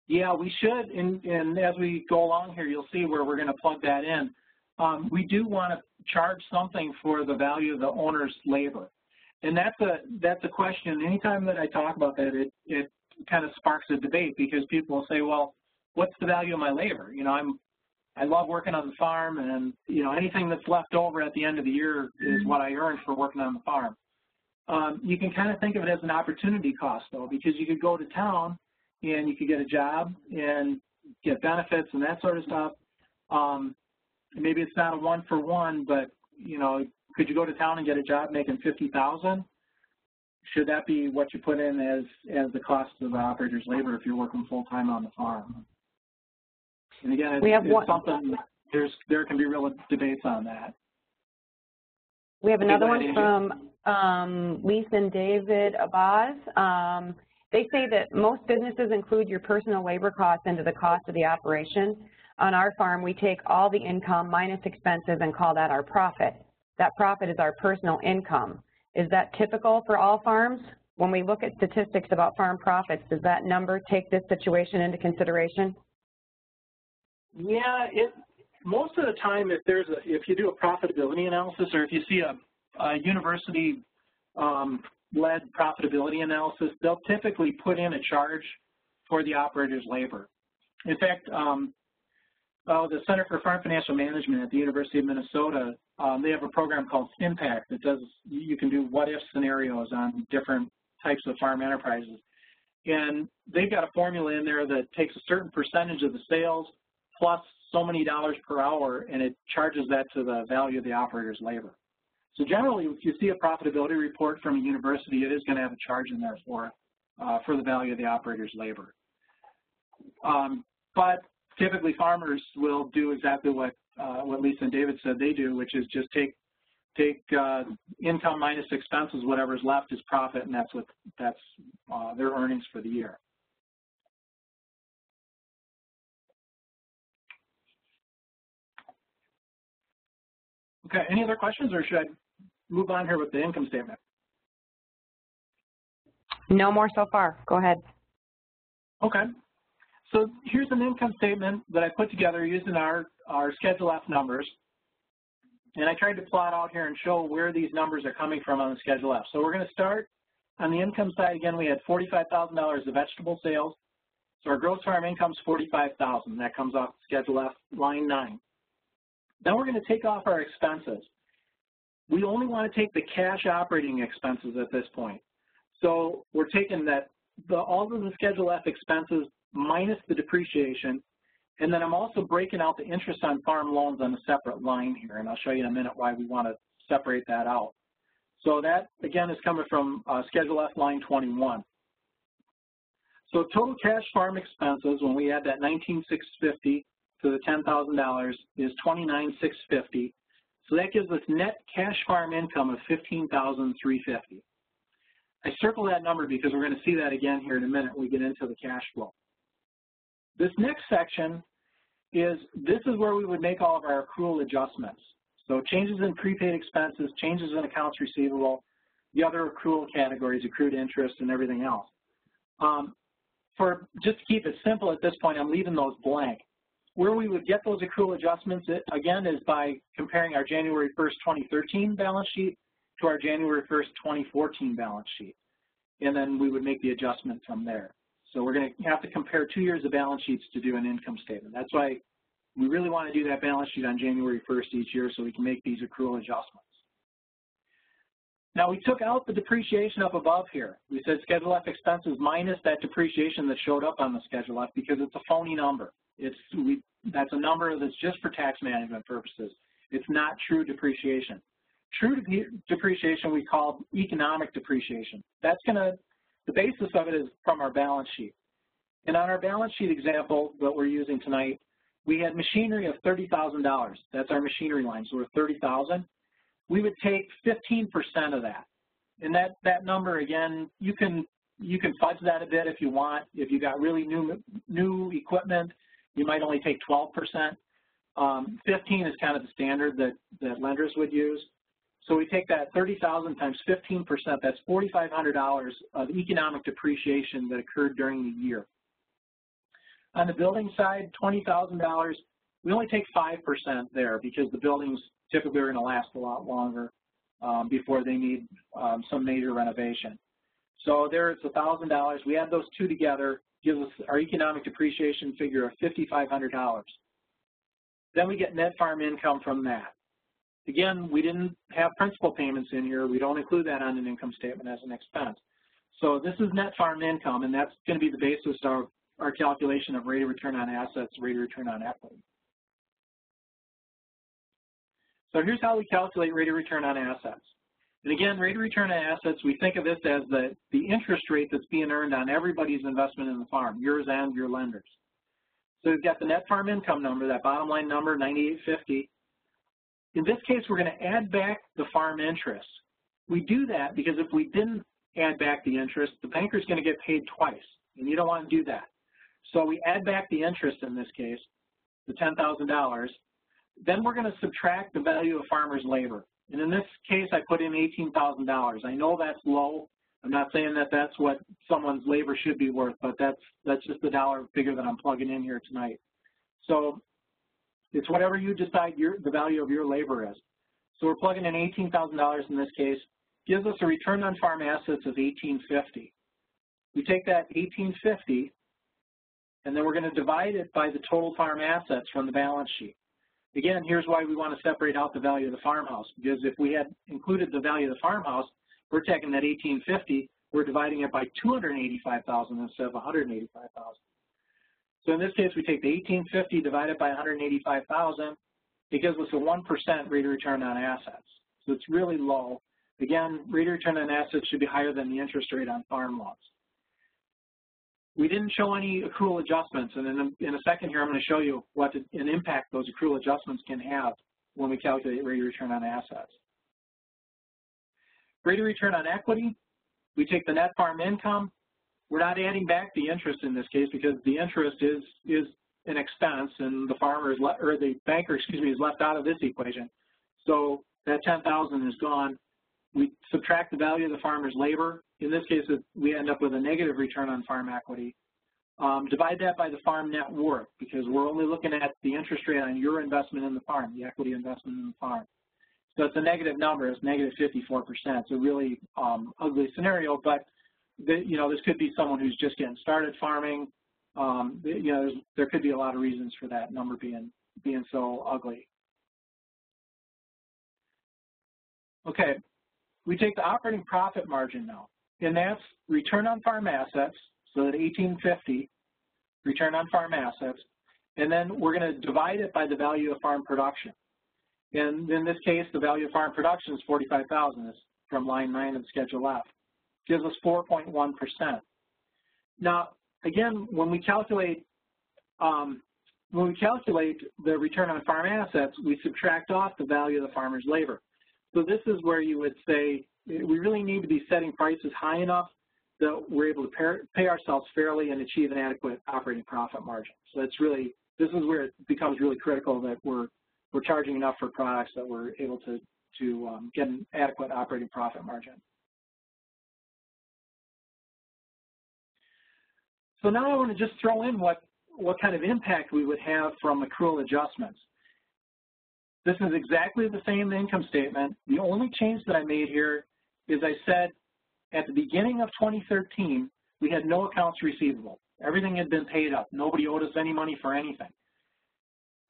Yeah, we should, and as we go along here, you'll see where we're going to plug that in. We do want to charge something for the value of the owner's labor. And that's a question. Anytime that I talk about that, it kind of sparks a debate because people will say, well, what's the value of my labor? You know, I love working on the farm, and, you know, anything that's left over at the end of the year is what I earned for working on the farm. You can kind of think of it as an opportunity cost, though, because you could go to town and you could get a job and get benefits and that sort of stuff. Maybe it's not a one-for-one, but, you know, could you go to town and get a job making $50,000? Should that be what you put in as the cost of the operator's labor if you're working full-time on the farm? And again, it's something, there can be real debates on that. We have another one from Lisa and David Abaz. They say that most businesses include your personal labor costs into the cost of the operation. On our farm, we take all the income minus expenses and call that our profit. That profit is our personal income. Is that typical for all farms? When we look at statistics about farm profits, does that number take this situation into consideration? Yeah, most of the time, if you do a profitability analysis, or if you see a university led profitability analysis, they'll typically put in a charge for the operator's labor. In fact, the Center for Farm Financial Management at the University of Minnesota, they have a program called Impact that you can do what-if scenarios on different types of farm enterprises. And they've got a formula in there that takes a certain percentage of the sales plus so many dollars per hour, and it charges that to the value of the operator's labor. So generally, if you see a profitability report from a university, it is going to have a charge in there for the value of the operator's labor. But typically, farmers will do exactly what Lisa and David said they do, which is just take income minus expenses, whatever's left is profit, and that's their earnings for the year. Okay, any other questions, or should I move on here with the income statement? No more so far. Go ahead. Okay. So here's an income statement that I put together using our Schedule F numbers. And I tried to plot out here and show where these numbers are coming from on the Schedule F. So we're going to start on the income side. Again, we had $45,000 of vegetable sales. So our gross farm income is $45,000. That comes off Schedule F, line 9. Then we're going to take off our expenses. We only want to take the cash operating expenses at this point. So we're taking all of the Schedule F expenses minus the depreciation, and then I'm also breaking out the interest on farm loans on a separate line here, and I'll show you in a minute why we want to separate that out. So that, again, is coming from Schedule F, line 21. So total cash farm expenses, when we add that $19,650 to the $10,000, is $29,650. So that gives us net cash farm income of $15,350. I circle that number because we're going to see that again here in a minute when we get into the cash flow. This next section this is where we would make all of our accrual adjustments. So changes in prepaid expenses, changes in accounts receivable, the other accrual categories, accrued interest, and everything else. Just to keep it simple at this point, I'm leaving those blank. Where we would get those accrual adjustments, again, is by comparing our January 1st, 2013 balance sheet to our January 1st, 2014 balance sheet. And then we would make the adjustment from there. So we're going to have to compare 2 years of balance sheets to do an income statement. That's why we really want to do that balance sheet on January 1st each year so we can make these accrual adjustments. Now, we took out the depreciation up above here. We said Schedule F expenses minus that depreciation that showed up on the Schedule F because it's a phony number. That's a number that's just for tax management purposes. It's not true depreciation. True depreciation we call economic depreciation. The basis of it is from our balance sheet. And on our balance sheet example that we're using tonight, we had machinery of $30,000. That's our machinery line, so we're $30,000. We would take 15% of that. And that number, again, you can fudge that a bit if you want. If you got really new equipment, you might only take 12%. 15 is kind of the standard that lenders would use. So we take that 30,000 times 15%, that's $4,500 of economic depreciation that occurred during the year. On the building side, $20,000, we only take 5% there because the buildings typically are going to last a lot longer before they need some major renovation. So there it's $1,000. We add those two together, gives us our economic depreciation figure of $5,500. Then we get net farm income from that. Again, we didn't have principal payments in here. We don't include that on an income statement as an expense. So this is net farm income, and that's going to be the basis of our calculation of rate of return on assets, rate of return on equity. So here's how we calculate rate of return on assets. And again, rate of return on assets, we think of this as the interest rate that's being earned on everybody's investment in the farm, yours and your lenders. So we've got the net farm income number, that bottom line number, $98.50. In this case, we're going to add back the farm interest. We do that because if we didn't add back the interest, the banker's going to get paid twice, and you don't want to do that. So we add back the interest in this case, the $10,000. Then we're going to subtract the value of farmer's labor. And in this case, I put in $18,000. I know that's low. I'm not saying that that's what someone's labor should be worth, but that's just the dollar figure that I'm plugging in here tonight. So it's whatever you decide the value of your labor is. So we're plugging in $18,000 in this case, gives us a return on farm assets of $18.50. We take that $18.50, and then we're going to divide it by the total farm assets from the balance sheet. Again, here's why we want to separate out the value of the farmhouse, because if we had included the value of the farmhouse, we're taking that $18.50, we're dividing it by $285,000 instead of $185,000. So in this case, we take the $18.50 divided by $185,000. It gives us a 1% rate of return on assets. So it's really low. Again, rate of return on assets should be higher than the interest rate on farm loans. We didn't show any accrual adjustments, and in a second here, I'm going to show you what an impact those accrual adjustments can have when we calculate rate of return on assets. Rate of return on equity, we take the net farm income. We're not adding back the interest in this case because the interest is an expense, and the farmer or the banker, excuse me, is left out of this equation. So that $10,000 is gone. We subtract the value of the farmer's labor. In this case, we end up with a negative return on farm equity. Divide that by the farm net worth because we're only looking at the interest rate on your investment in the farm, the equity investment in the farm. So it's a negative number. It's negative 54%. It's a really ugly scenario, but this could be someone who's just getting started farming. There could be a lot of reasons for that number being so ugly. Okay, we take the operating profit margin now, and that's return on farm assets, so that $18.50 return on farm assets, and then we're going to divide it by the value of farm production. And in this case, the value of farm production is $45,000. It's from line 9 of Schedule F. Gives us 4.1%. Now, again, when we calculate the return on farm assets, we subtract off the value of the farmer's labor. So this is where you would say we really need to be setting prices high enough that we're able to pay ourselves fairly and achieve an adequate operating profit margin. So it's really, this is where it becomes really critical that we're charging enough for products that we're able to get an adequate operating profit margin. So now I want to just throw in what kind of impact we would have from accrual adjustments. This is exactly the same income statement. The only change that I made here is I said at the beginning of 2013, we had no accounts receivable. Everything had been paid up. Nobody owed us any money for anything.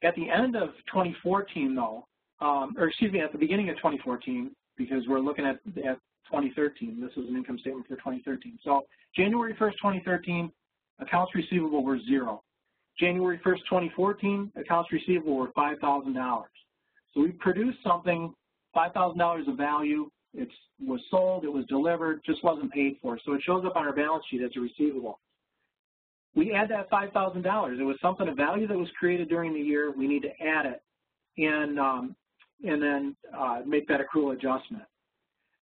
At the end of 2014, though, or excuse me, at the beginning of 2014, because we're looking at 2013. This is an income statement for 2013. So January 1st, 2013, accounts receivable were $0. January 1st, 2014, accounts receivable were $5,000. So we produced something, $5,000 of value. It was sold, it was delivered, just wasn't paid for. So it shows up on our balance sheet as a receivable. We add that $5,000. It was something of value that was created during the year. We need to add it and then make that accrual adjustment.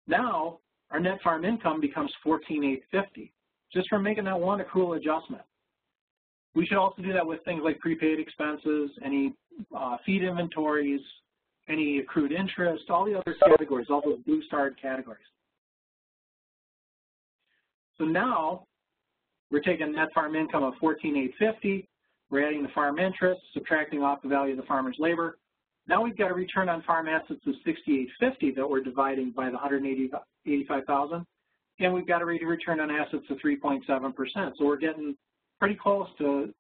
Now our net farm income becomes $14,850 just from making that one accrual adjustment. We should also do that with things like prepaid expenses, any feed inventories, any accrued interest, all the other categories, all those blue starred categories. So now we're taking net farm income of $14,850, we're adding the farm interest, subtracting off the value of the farmer's labor. Now we've got a return on farm assets of $6,850 that we're dividing by the $185,000, and we've got a rate of return on assets of 3.7%. So we're getting pretty close to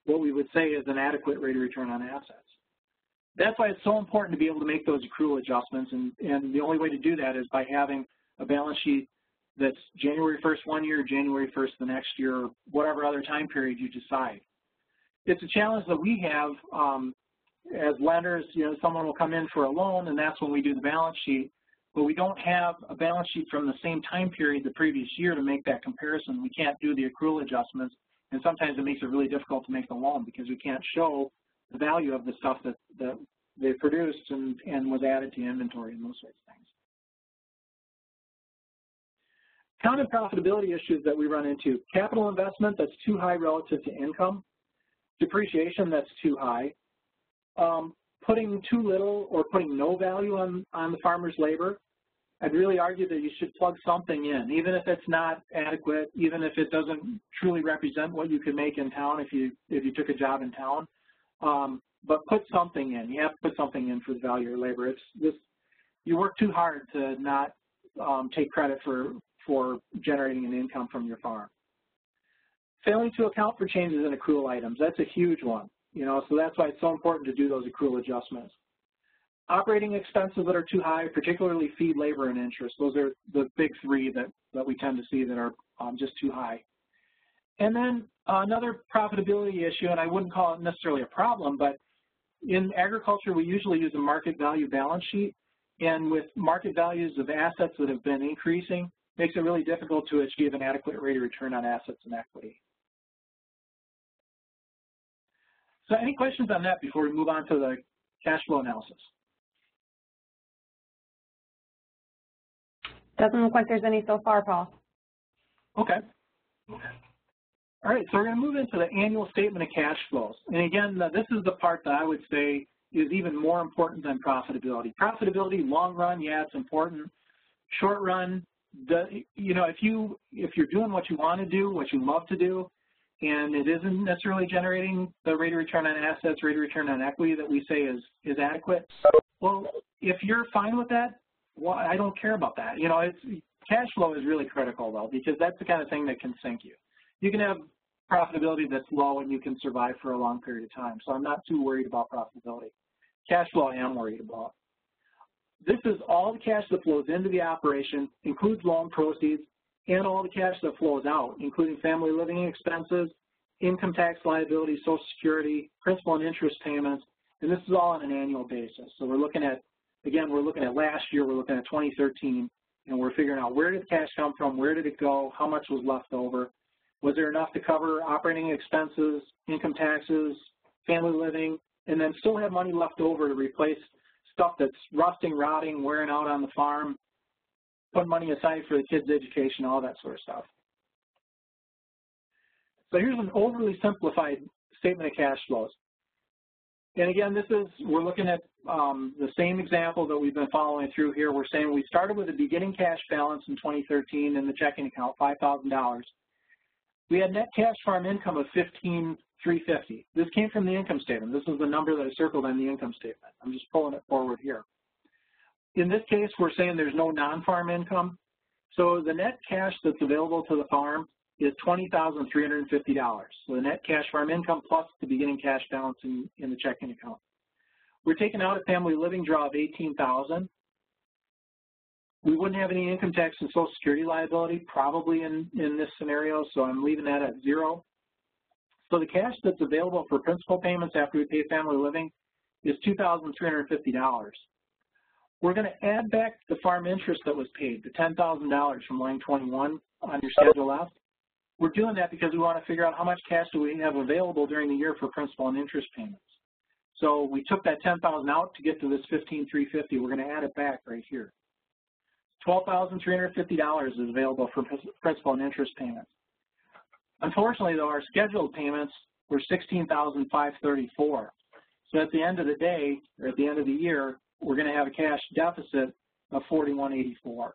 what we would say is an adequate rate of return on assets. That's why it's so important to be able to make those accrual adjustments, and the only way to do that is by having a balance sheet that's January 1st one year, January 1st the next year, or whatever other time period you decide. It's a challenge that we have as lenders. You know, someone will come in for a loan, and that's when we do the balance sheet, but we don't have a balance sheet from the same time period the previous year to make that comparison. We can't do the accrual adjustments, and sometimes it makes it really difficult to make the loan because we can't show the value of the stuff that they produced and was added to inventory and those sorts of things. Common profitability issues that we run into: capital investment that's too high relative to income, depreciation that's too high, putting too little or putting no value on the farmer's labor. I'd really argue that you should plug something in, even if it's not adequate, even if it doesn't truly represent what you could make in town if you took a job in town. But put something in. You have to put something in for the value of your labor. You work too hard to not take credit for generating an income from your farm. Failing to account for changes in accrual items, that's a huge one. You know, so that's why it's so important to do those accrual adjustments. Operating expenses that are too high, particularly feed, labor, and interest. Those are the big three that we tend to see that are just too high. And then another profitability issue, and I wouldn't call it necessarily a problem, but in agriculture we usually use a market value balance sheet, and with market values of assets that have been increasing, it makes it really difficult to achieve an adequate rate of return on assets and equity. So any questions on that before we move on to the cash flow analysis? Doesn't look like there's any so far, Paul. Okay. All right, so we're going to move into the annual statement of cash flows. And again, this is the part that I would say is even more important than profitability. Profitability, long run, yeah, it's important. Short run, you know, if you're doing what you want to do, what you love to do, and it isn't necessarily generating the rate of return on assets, rate of return on equity that we say is adequate, well, if you're fine with that, well, I don't care about that. You know, cash flow is really critical, though, because that's the kind of thing that can sink you. You can have profitability that's low and you can survive for a long period of time. So I'm not too worried about profitability. Cash flow I am worried about. This is all the cash that flows into the operation, includes loan proceeds, and all the cash that flows out, including family living expenses, income tax liability, Social Security, principal and interest payments, and this is all on an annual basis. So we're looking at, again, we're looking at last year, we're looking at 2013, and we're figuring out where did the cash come from, where did it go, how much was left over, was there enough to cover operating expenses, income taxes, family living, and then still have money left over to replace stuff that's rusting, rotting, wearing out on the farm, put money aside for the kids' education, all that sort of stuff. So here's an overly simplified statement of cash flows. And again, we're looking at the same example that we've been following through here. We're saying we started with a beginning cash balance in 2013 in the checking account, $5,000. We had net cash farm income of $15,350. This came from the income statement. This is the number that I circled on the income statement. I'm just pulling it forward here. In this case, we're saying there's no non-farm income. So the net cash that's available to the farm is $20,350. So the net cash farm income plus the beginning cash balance in the checking account. We're taking out a family living draw of $18,000. We wouldn't have any income tax and Social Security liability probably in this scenario, so I'm leaving that at 0. So the cash that's available for principal payments after we pay family living is $2,350. We're going to add back the farm interest that was paid, the $10,000 from line 21 on your Schedule F. We're doing that because we want to figure out how much cash do we have available during the year for principal and interest payments. So we took that $10,000 out to get to this $15,350. We're going to add it back right here. $12,350 is available for principal and interest payments. Unfortunately, though, our scheduled payments were $16,534. So at the end of the day, or at the end of the year, we're going to have a cash deficit of $41.84.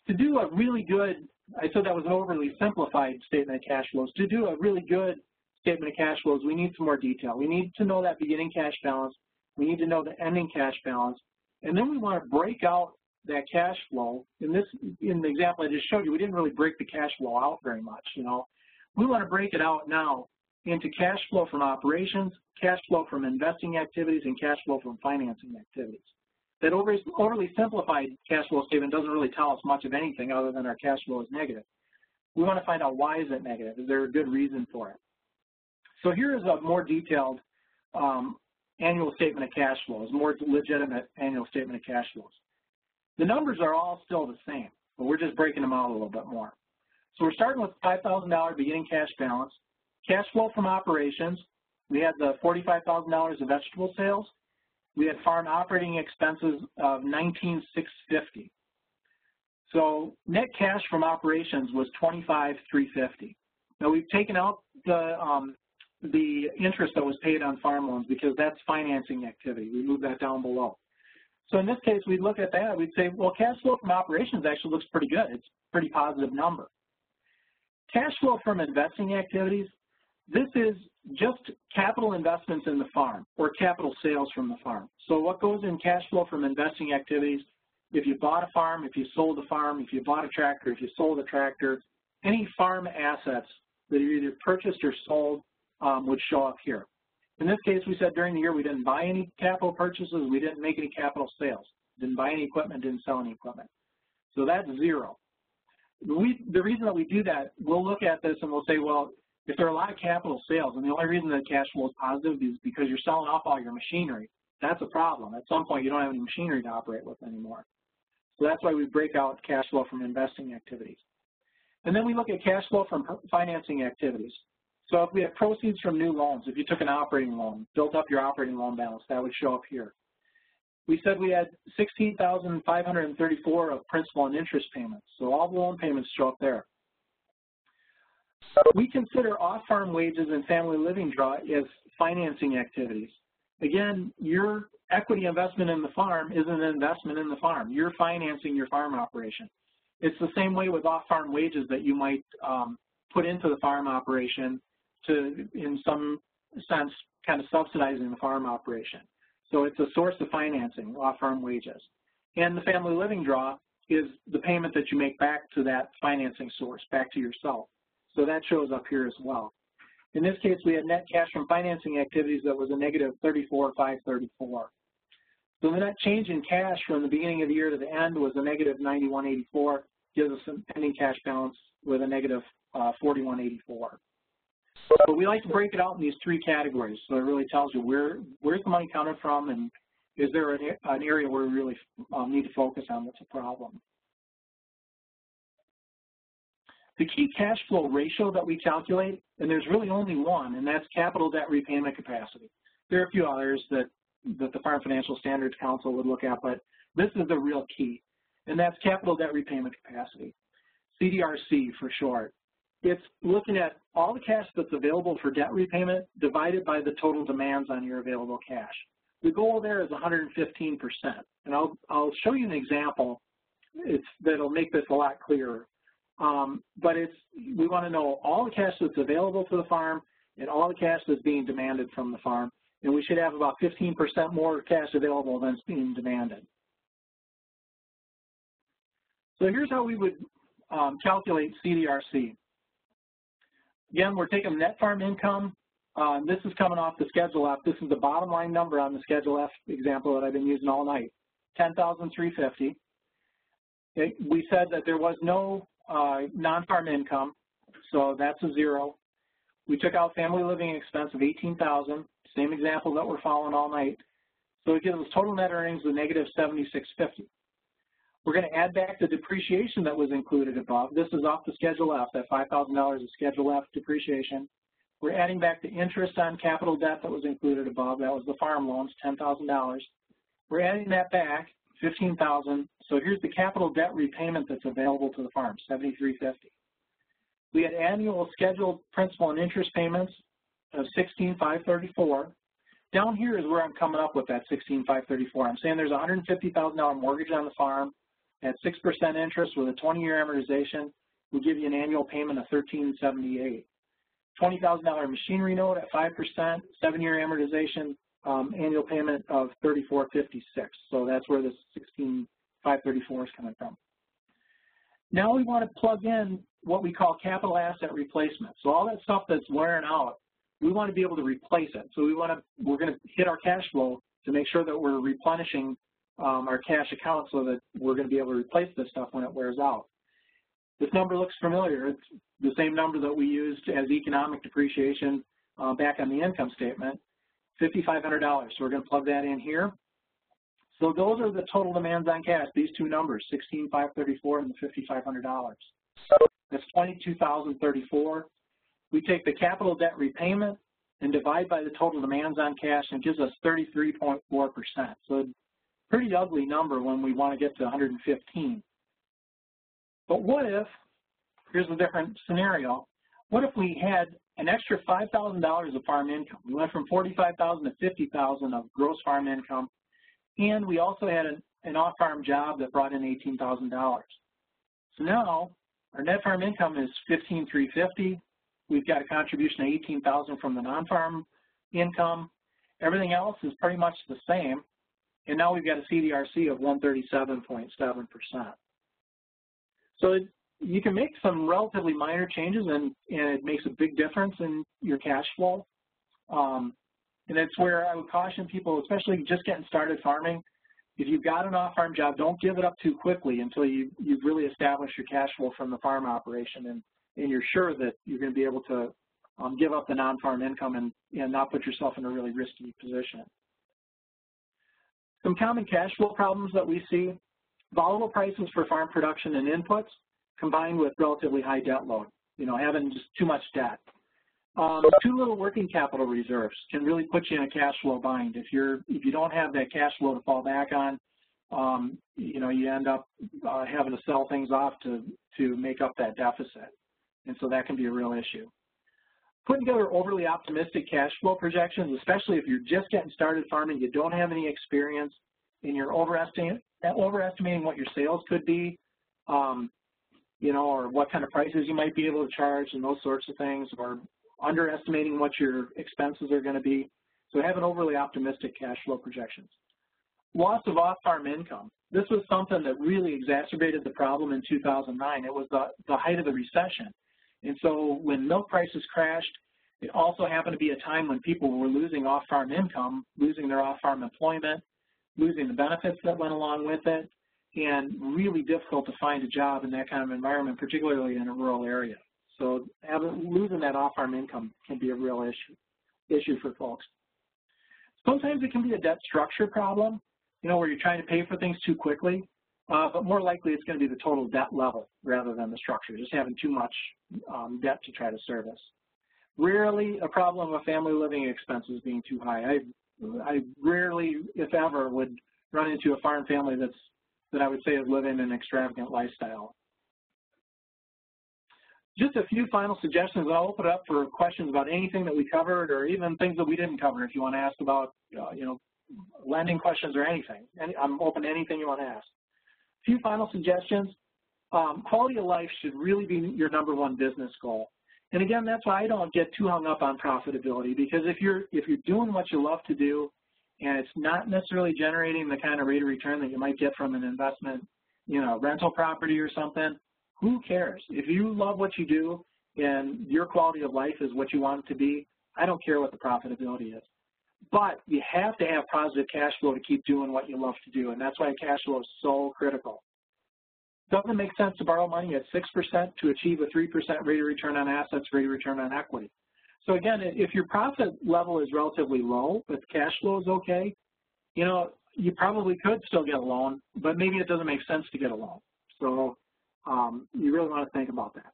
To do a really good, I said that was an overly simplified statement of cash flows. To do a really good statement of cash flows, we need some more detail. We need to know that beginning cash balance. We need to know the ending cash balance. And then we want to break out that cash flow. In the example I just showed you, we didn't really break the cash flow out very much, you know. We want to break it out now into cash flow from operations, cash flow from investing activities, and cash flow from financing activities. That overly simplified cash flow statement doesn't really tell us much of anything other than our cash flow is negative. We want to find out why is it negative. Is there a good reason for it? So here is a more detailed annual statement of cash flows, more legitimate annual statement of cash flows. The numbers are all still the same, but we're just breaking them out a little bit more. So we're starting with $5,000 beginning cash balance. Cash flow from operations, we had the $45,000 of vegetable sales. We had farm operating expenses of $19,650. So net cash from operations was $25,350. Now we've taken out the interest that was paid on farm loans because that's financing activity. We move that down below. So in this case, we'd look at that. We'd say, well, cash flow from operations actually looks pretty good. It's a pretty positive number. Cash flow from investing activities, this is just capital investments in the farm or capital sales from the farm. So what goes in cash flow from investing activities, if you bought a farm, if you sold a farm, if you bought a tractor, if you sold a tractor, any farm assets that you either purchased or sold would show up here. In this case, we said during the year we didn't buy any capital purchases, we didn't make any capital sales, didn't buy any equipment, didn't sell any equipment. So that's 0. The reason that we do that, we'll look at this and we'll say, well, if there are a lot of capital sales, and the only reason that cash flow is positive is because you're selling off all your machinery, that's a problem. At some point, you don't have any machinery to operate with anymore. So that's why we break out cash flow from investing activities. And then we look at cash flow from financing activities. So if we have proceeds from new loans, if you took an operating loan, built up your operating loan balance, that would show up here. We said we had $16,534 of principal and interest payments. So all the loan payments show up there. We consider off-farm wages and family living draw as financing activities. Again, your equity investment in the farm isn't an investment in the farm. You're financing your farm operation. It's the same way with off-farm wages that you might put into the farm operation to, in some sense, kind of subsidizing the farm operation. So it's a source of financing, off-farm wages. And the family living draw is the payment that you make back to that financing source, back to yourself. So that shows up here as well. In this case, we had net cash from financing activities that was a negative $34,534. So the net change in cash from the beginning of the year to the end was a negative $91.84, gives us an ending cash balance with a negative $41.84. But we like to break it out in these 3 categories, so it really tells you where's the money coming from and is there an area where we really need to focus on that's a problem. The key cash flow ratio that we calculate, and there's really only one, and that's capital debt repayment capacity. There are a few others that the Farm Financial Standards Council would look at, but This is the real key, and that's capital debt repayment capacity, CDRC for short. It's looking at all the cash that's available for debt repayment divided by the total demands on your available cash. The goal there is 115%, and I'll show you an example that'll make this a lot clearer. But we want to know all the cash that's available to the farm and all the cash that's being demanded from the farm, and we should have about 15% more cash available than is being demanded. So here's how we would calculate CDRC. Again, we're taking net farm income. This is coming off the Schedule F. This is the bottom line number on the Schedule F example that I've been using all night, $10,350. We said that there was no non-farm income, so that's a 0. We took out family living expense of $18,000, same example that we're following all night. So it gives us total net earnings of negative $7,650. We're going to add back the depreciation that was included above. This is off the Schedule F, that $5,000 is Schedule F depreciation. We're adding back the interest on capital debt that was included above. That was the farm loans, $10,000. We're adding that back, $15,000. So here's the capital debt repayment that's available to the farm, $7,350. We had annual scheduled principal and interest payments of $16,534. Down here is where I'm coming up with that $16,534. I'm saying there's a $150,000 mortgage on the farm at 6% interest with a 20-year amortization. We give you an annual payment of $1,378. $20,000 machinery note at 5%, 7-year amortization, annual payment of $3,456. So that's where this $16,534 is coming from. Now we want to plug in what we call capital asset replacement. So all that stuff that's wearing out, we want to be able to replace it. So we're going to hit our cash flow to make sure that we're replenishing our cash account so that we're going to be able to replace this stuff when it wears out. This number looks familiar. It's the same number that we used as economic depreciation back on the income statement, $5,500. So we're going to plug that in here. So those are the total demands on cash, these two numbers, $16,534 and the $5,500. That's $22,034. We take the capital debt repayment and divide by the total demands on cash, and it gives us 33.4%. So a pretty ugly number when we want to get to 115. But what if, here's a different scenario, what if we had an extra $5,000 of farm income? We went from $45,000 to $50,000 of gross farm income, and we also had an off-farm job that brought in $18,000. So now our net farm income is $15,350. We've got a contribution of $18,000 from the non-farm income. Everything else is pretty much the same, and now we've got a CDRC of 137.7%. So you can make some relatively minor changes, and it makes a big difference in your cash flow. And that's where I would caution people, especially just getting started farming. If you've got an off-farm job, don't give it up too quickly until you've really established your cash flow from the farm operation, and you're sure that you're going to be able to give up the non-farm income and not put yourself in a really risky position. Some common cash flow problems that we see: volatile prices for farm production and inputs combined with relatively high debt load, having just too much debt. Too little working capital reserves can really put you in a cash flow bind. If you don't have that cash flow to fall back on, you end up having to sell things off to make up that deficit. And so that can be a real issue. Putting together overly optimistic cash flow projections, especially if you're just getting started farming, you don't have any experience, and you're overestimating what your sales could be, or what kind of prices you might be able to charge and those sorts of things, or underestimating what your expenses are going to be. So having overly optimistic cash flow projections. Loss of off-farm income. This was something that really exacerbated the problem in 2009. It was the height of the recession. And so when milk prices crashed, it also happened to be a time when people were losing off-farm income, losing their off-farm employment, losing the benefits that went along with it, and really difficult to find a job in that kind of environment, particularly in a rural area. So losing that off-farm income can be a real issue for folks. Sometimes it can be a debt structure problem, where you're trying to pay for things too quickly, but more likely it's going to be the total debt level rather than the structure, just having too much debt to try to service. Rarely a problem with family living expenses being too high. I rarely, if ever, would run into a farm family that I would say is living an extravagant lifestyle. Just a few final suggestions, and I'll open it up for questions about anything that we covered or even things that we didn't cover if you want to ask about, lending questions or anything. I'm open to anything you want to ask. A few final suggestions. Quality of life should really be your #1 business goal. And again, that's why I don't get too hung up on profitability, because if you're doing what you love to do and it's not necessarily generating the kind of rate of return that you might get from an investment, rental property or something, who cares? If you love what you do and your quality of life is what you want it to be, I don't care what the profitability is. But you have to have positive cash flow to keep doing what you love to do, and that's why cash flow is so critical. Doesn't make sense to borrow money at 6% to achieve a 3% rate of return on assets, rate of return on equity. So again, if your profit level is relatively low, but cash flow is okay, you probably could still get a loan, but maybe it doesn't make sense to get a loan. So you really want to think about that.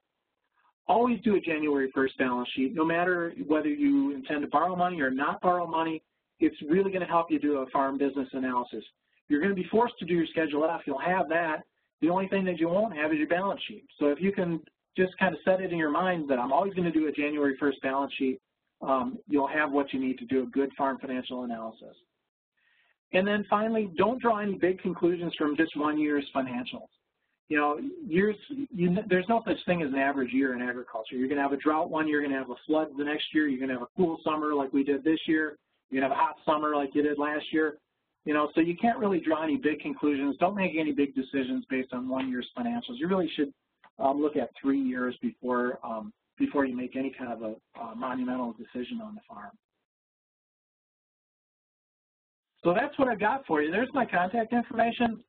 Always do a January 1st balance sheet. No matter whether you intend to borrow money or not borrow money, it's really going to help you do a farm business analysis. You're going to be forced to do your Schedule F. You'll have that. The only thing that you won't have is your balance sheet. So if you can just kind of set it in your mind that I'm always going to do a January 1st balance sheet, you'll have what you need to do a good farm financial analysis. And then finally, don't draw any big conclusions from just 1 year's financials. There's no such thing as an average year in agriculture. You're going to have a drought one year, you're going to have a flood the next year, you're going to have a cool summer like we did this year, you're going to have a hot summer like you did last year. So you can't really draw any big conclusions. Don't make any big decisions based on 1 year's financials. You really should look at 3 years before you make any kind of a monumental decision on the farm. So that's what I've got for you. There's my contact information.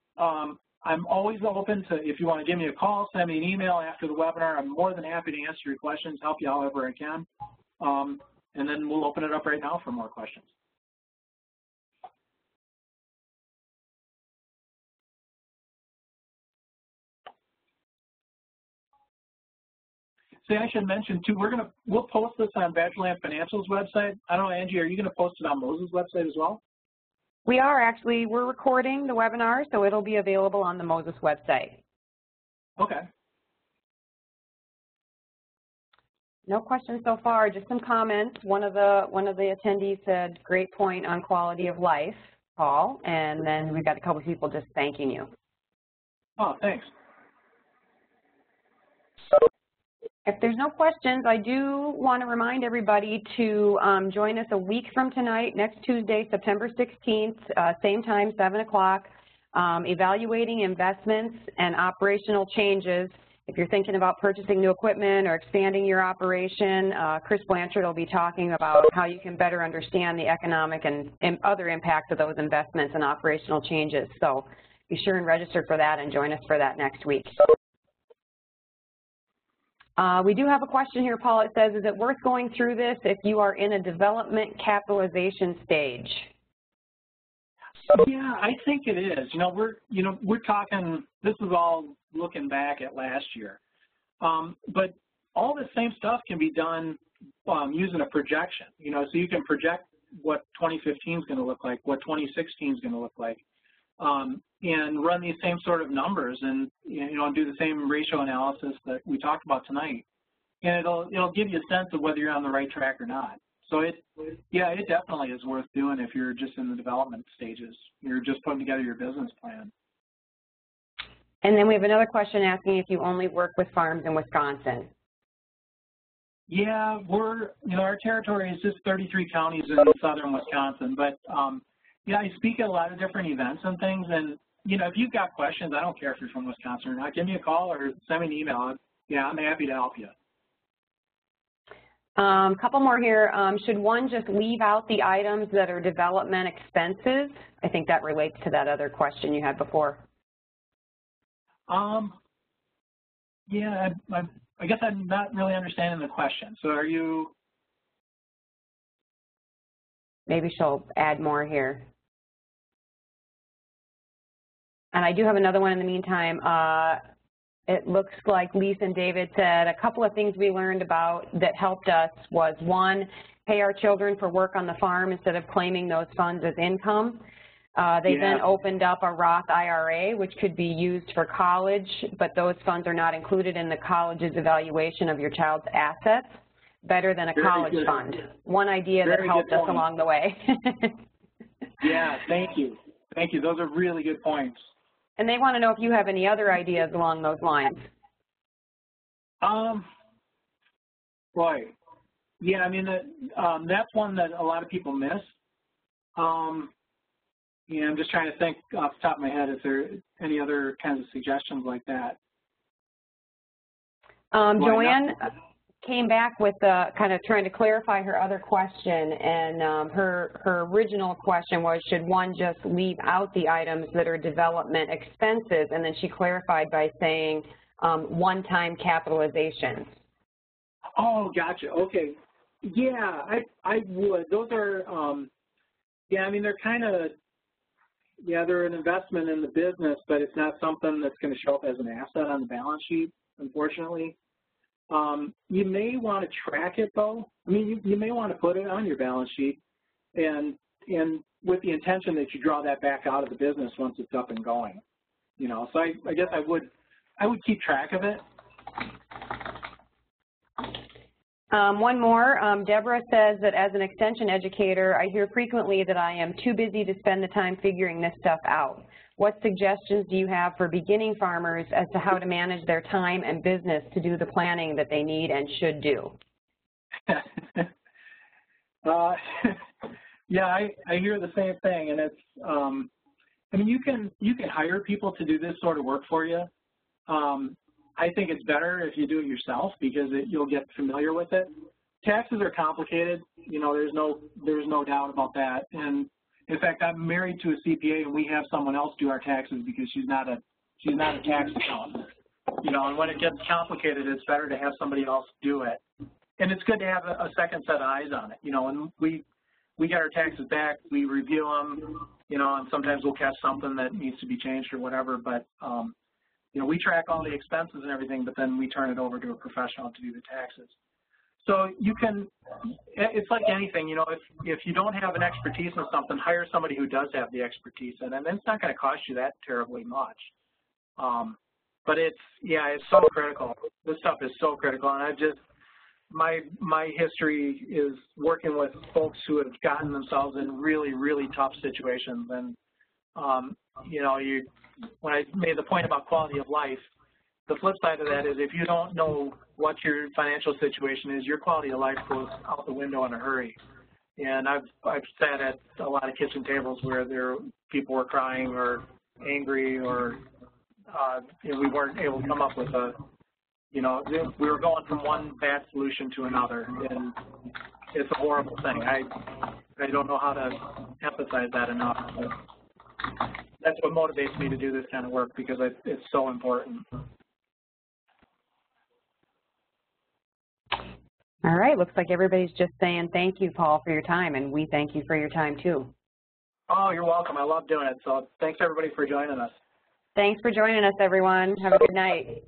I'm always open to, if you want to give me a call, send me an email after the webinar. I'm more than happy to answer your questions, help you however I can. And then we'll open it up right now for more questions. See, I should mention too, we'll post this on Badgerland Financial's website. I don't know, Angie, are you going to post it on Moses' website as well? We are actually. We're recording the webinar, so it'll be available on the Moses website. Okay. No questions so far, just some comments. One of the attendees said, "Great point on quality of life, Paul," and then we've got a couple of people just thanking you. Oh, thanks. If there's no questions, I do want to remind everybody to join us a week from tonight, next Tuesday, September 16th, same time, 7 o'clock, evaluating investments and operational changes. If you're thinking about purchasing new equipment or expanding your operation, Chris Blanchard will be talking about how you can better understand the economic and other impacts of those investments and operational changes. So be sure and register for that and join us for that next week. We do have a question here, Paul. It says, is it worth going through this if you are in a development capitalization stage? Yeah, I think it is. We're talking, this is all looking back at last year. But all the same stuff can be done using a projection, so you can project what 2015 is going to look like, what 2016 is going to look like. And run these same sort of numbers and do the same ratio analysis that we talked about tonight, and it'll give you a sense of whether you're on the right track or not. So it definitely is worth doing if you're just in the development stages. You're just putting together your business plan. And then we have another question asking if you only work with farms in Wisconsin. Yeah, our territory is just 33 counties in southern Wisconsin, but yeah, I speak at a lot of different events and things, and if you've got questions, I don't care if you're from Wisconsin or not, give me a call or send me an email. Yeah, I'm happy to help you. A couple more here. Should one just leave out the items that are development expenses? I think that relates to that other question you had before. Yeah, I guess I'm not really understanding the question. So are you? Maybe she'll add more here. And I do have another one in the meantime. It looks like Lisa and David said a couple of things we learned about that helped us was, one, pay our children for work on the farm instead of claiming those funds as income. They then opened up a Roth IRA, which could be used for college, but those funds are not included in the college's evaluation of your child's assets. Better than a college fund. One idea that helped us along the way. Yeah, thank you. Thank you. Those are really good points. And they want to know if you have any other ideas along those lines. Right. Yeah, I mean, that's one that a lot of people miss. Yeah, I'm just trying to think off the top of my head, is there any other kinds of suggestions like that? Joanne came back with kind of trying to clarify her other question, and her original question was, should one just leave out the items that are development expenses? And then she clarified by saying one-time capitalization. Oh, gotcha. Okay. Yeah, I would. Those are, yeah, I mean, they're kind of, yeah, they're an investment in the business, but it's not something that's going to show up as an asset on the balance sheet, unfortunately. You may want to track it, though. I mean, you may want to put it on your balance sheet, and with the intention that you draw that back out of the business once it's up and going. You know, so I guess I would keep track of it. One more. Deborah says that as an extension educator, I hear frequently that I am too busy to spend the time figuring this stuff out. What suggestions do you have for beginning farmers as to how to manage their time and business to do the planning that they need and should do? Yeah, I hear the same thing, and it's I mean, you can hire people to do this sort of work for you. I think it's better if you do it yourself because you'll get familiar with it. Taxes are complicated, you know. There's no doubt about that. And in fact, I'm married to a CPA, and we have someone else do our taxes because she's not a tax accountant. You know, and when it gets complicated, it's better to have somebody else do it. And it's good to have a second set of eyes on it. You know, when we get our taxes back, we review them. You know, and sometimes we'll catch something that needs to be changed or whatever. But you know, we track all the expenses and everything, but then we turn it over to a professional to do the taxes. So you can, it's like anything, you know, if you don't have an expertise in something, hire somebody who does have the expertise in it, and it's not going to cost you that terribly much. But it's, yeah, it's so critical. This stuff is so critical, and I've just, my history is working with folks who have gotten themselves in really, really tough situations, and, you know, when I made the point about quality of life, the flip side of that is if you don't know what your financial situation is, your quality of life goes out the window in a hurry. And I've sat at a lot of kitchen tables where people were crying or angry, or you know, we weren't able to come up with you know, we were going from one bad solution to another, and it's a horrible thing. I don't know how to emphasize that enough. But that's what motivates me to do this kind of work, because it's so important. All right, looks like everybody's just saying thank you, Paul, for your time, and we thank you for your time too. Oh, you're welcome. I love doing it. So thanks everybody for joining us. Thanks for joining us, everyone. Have a good night.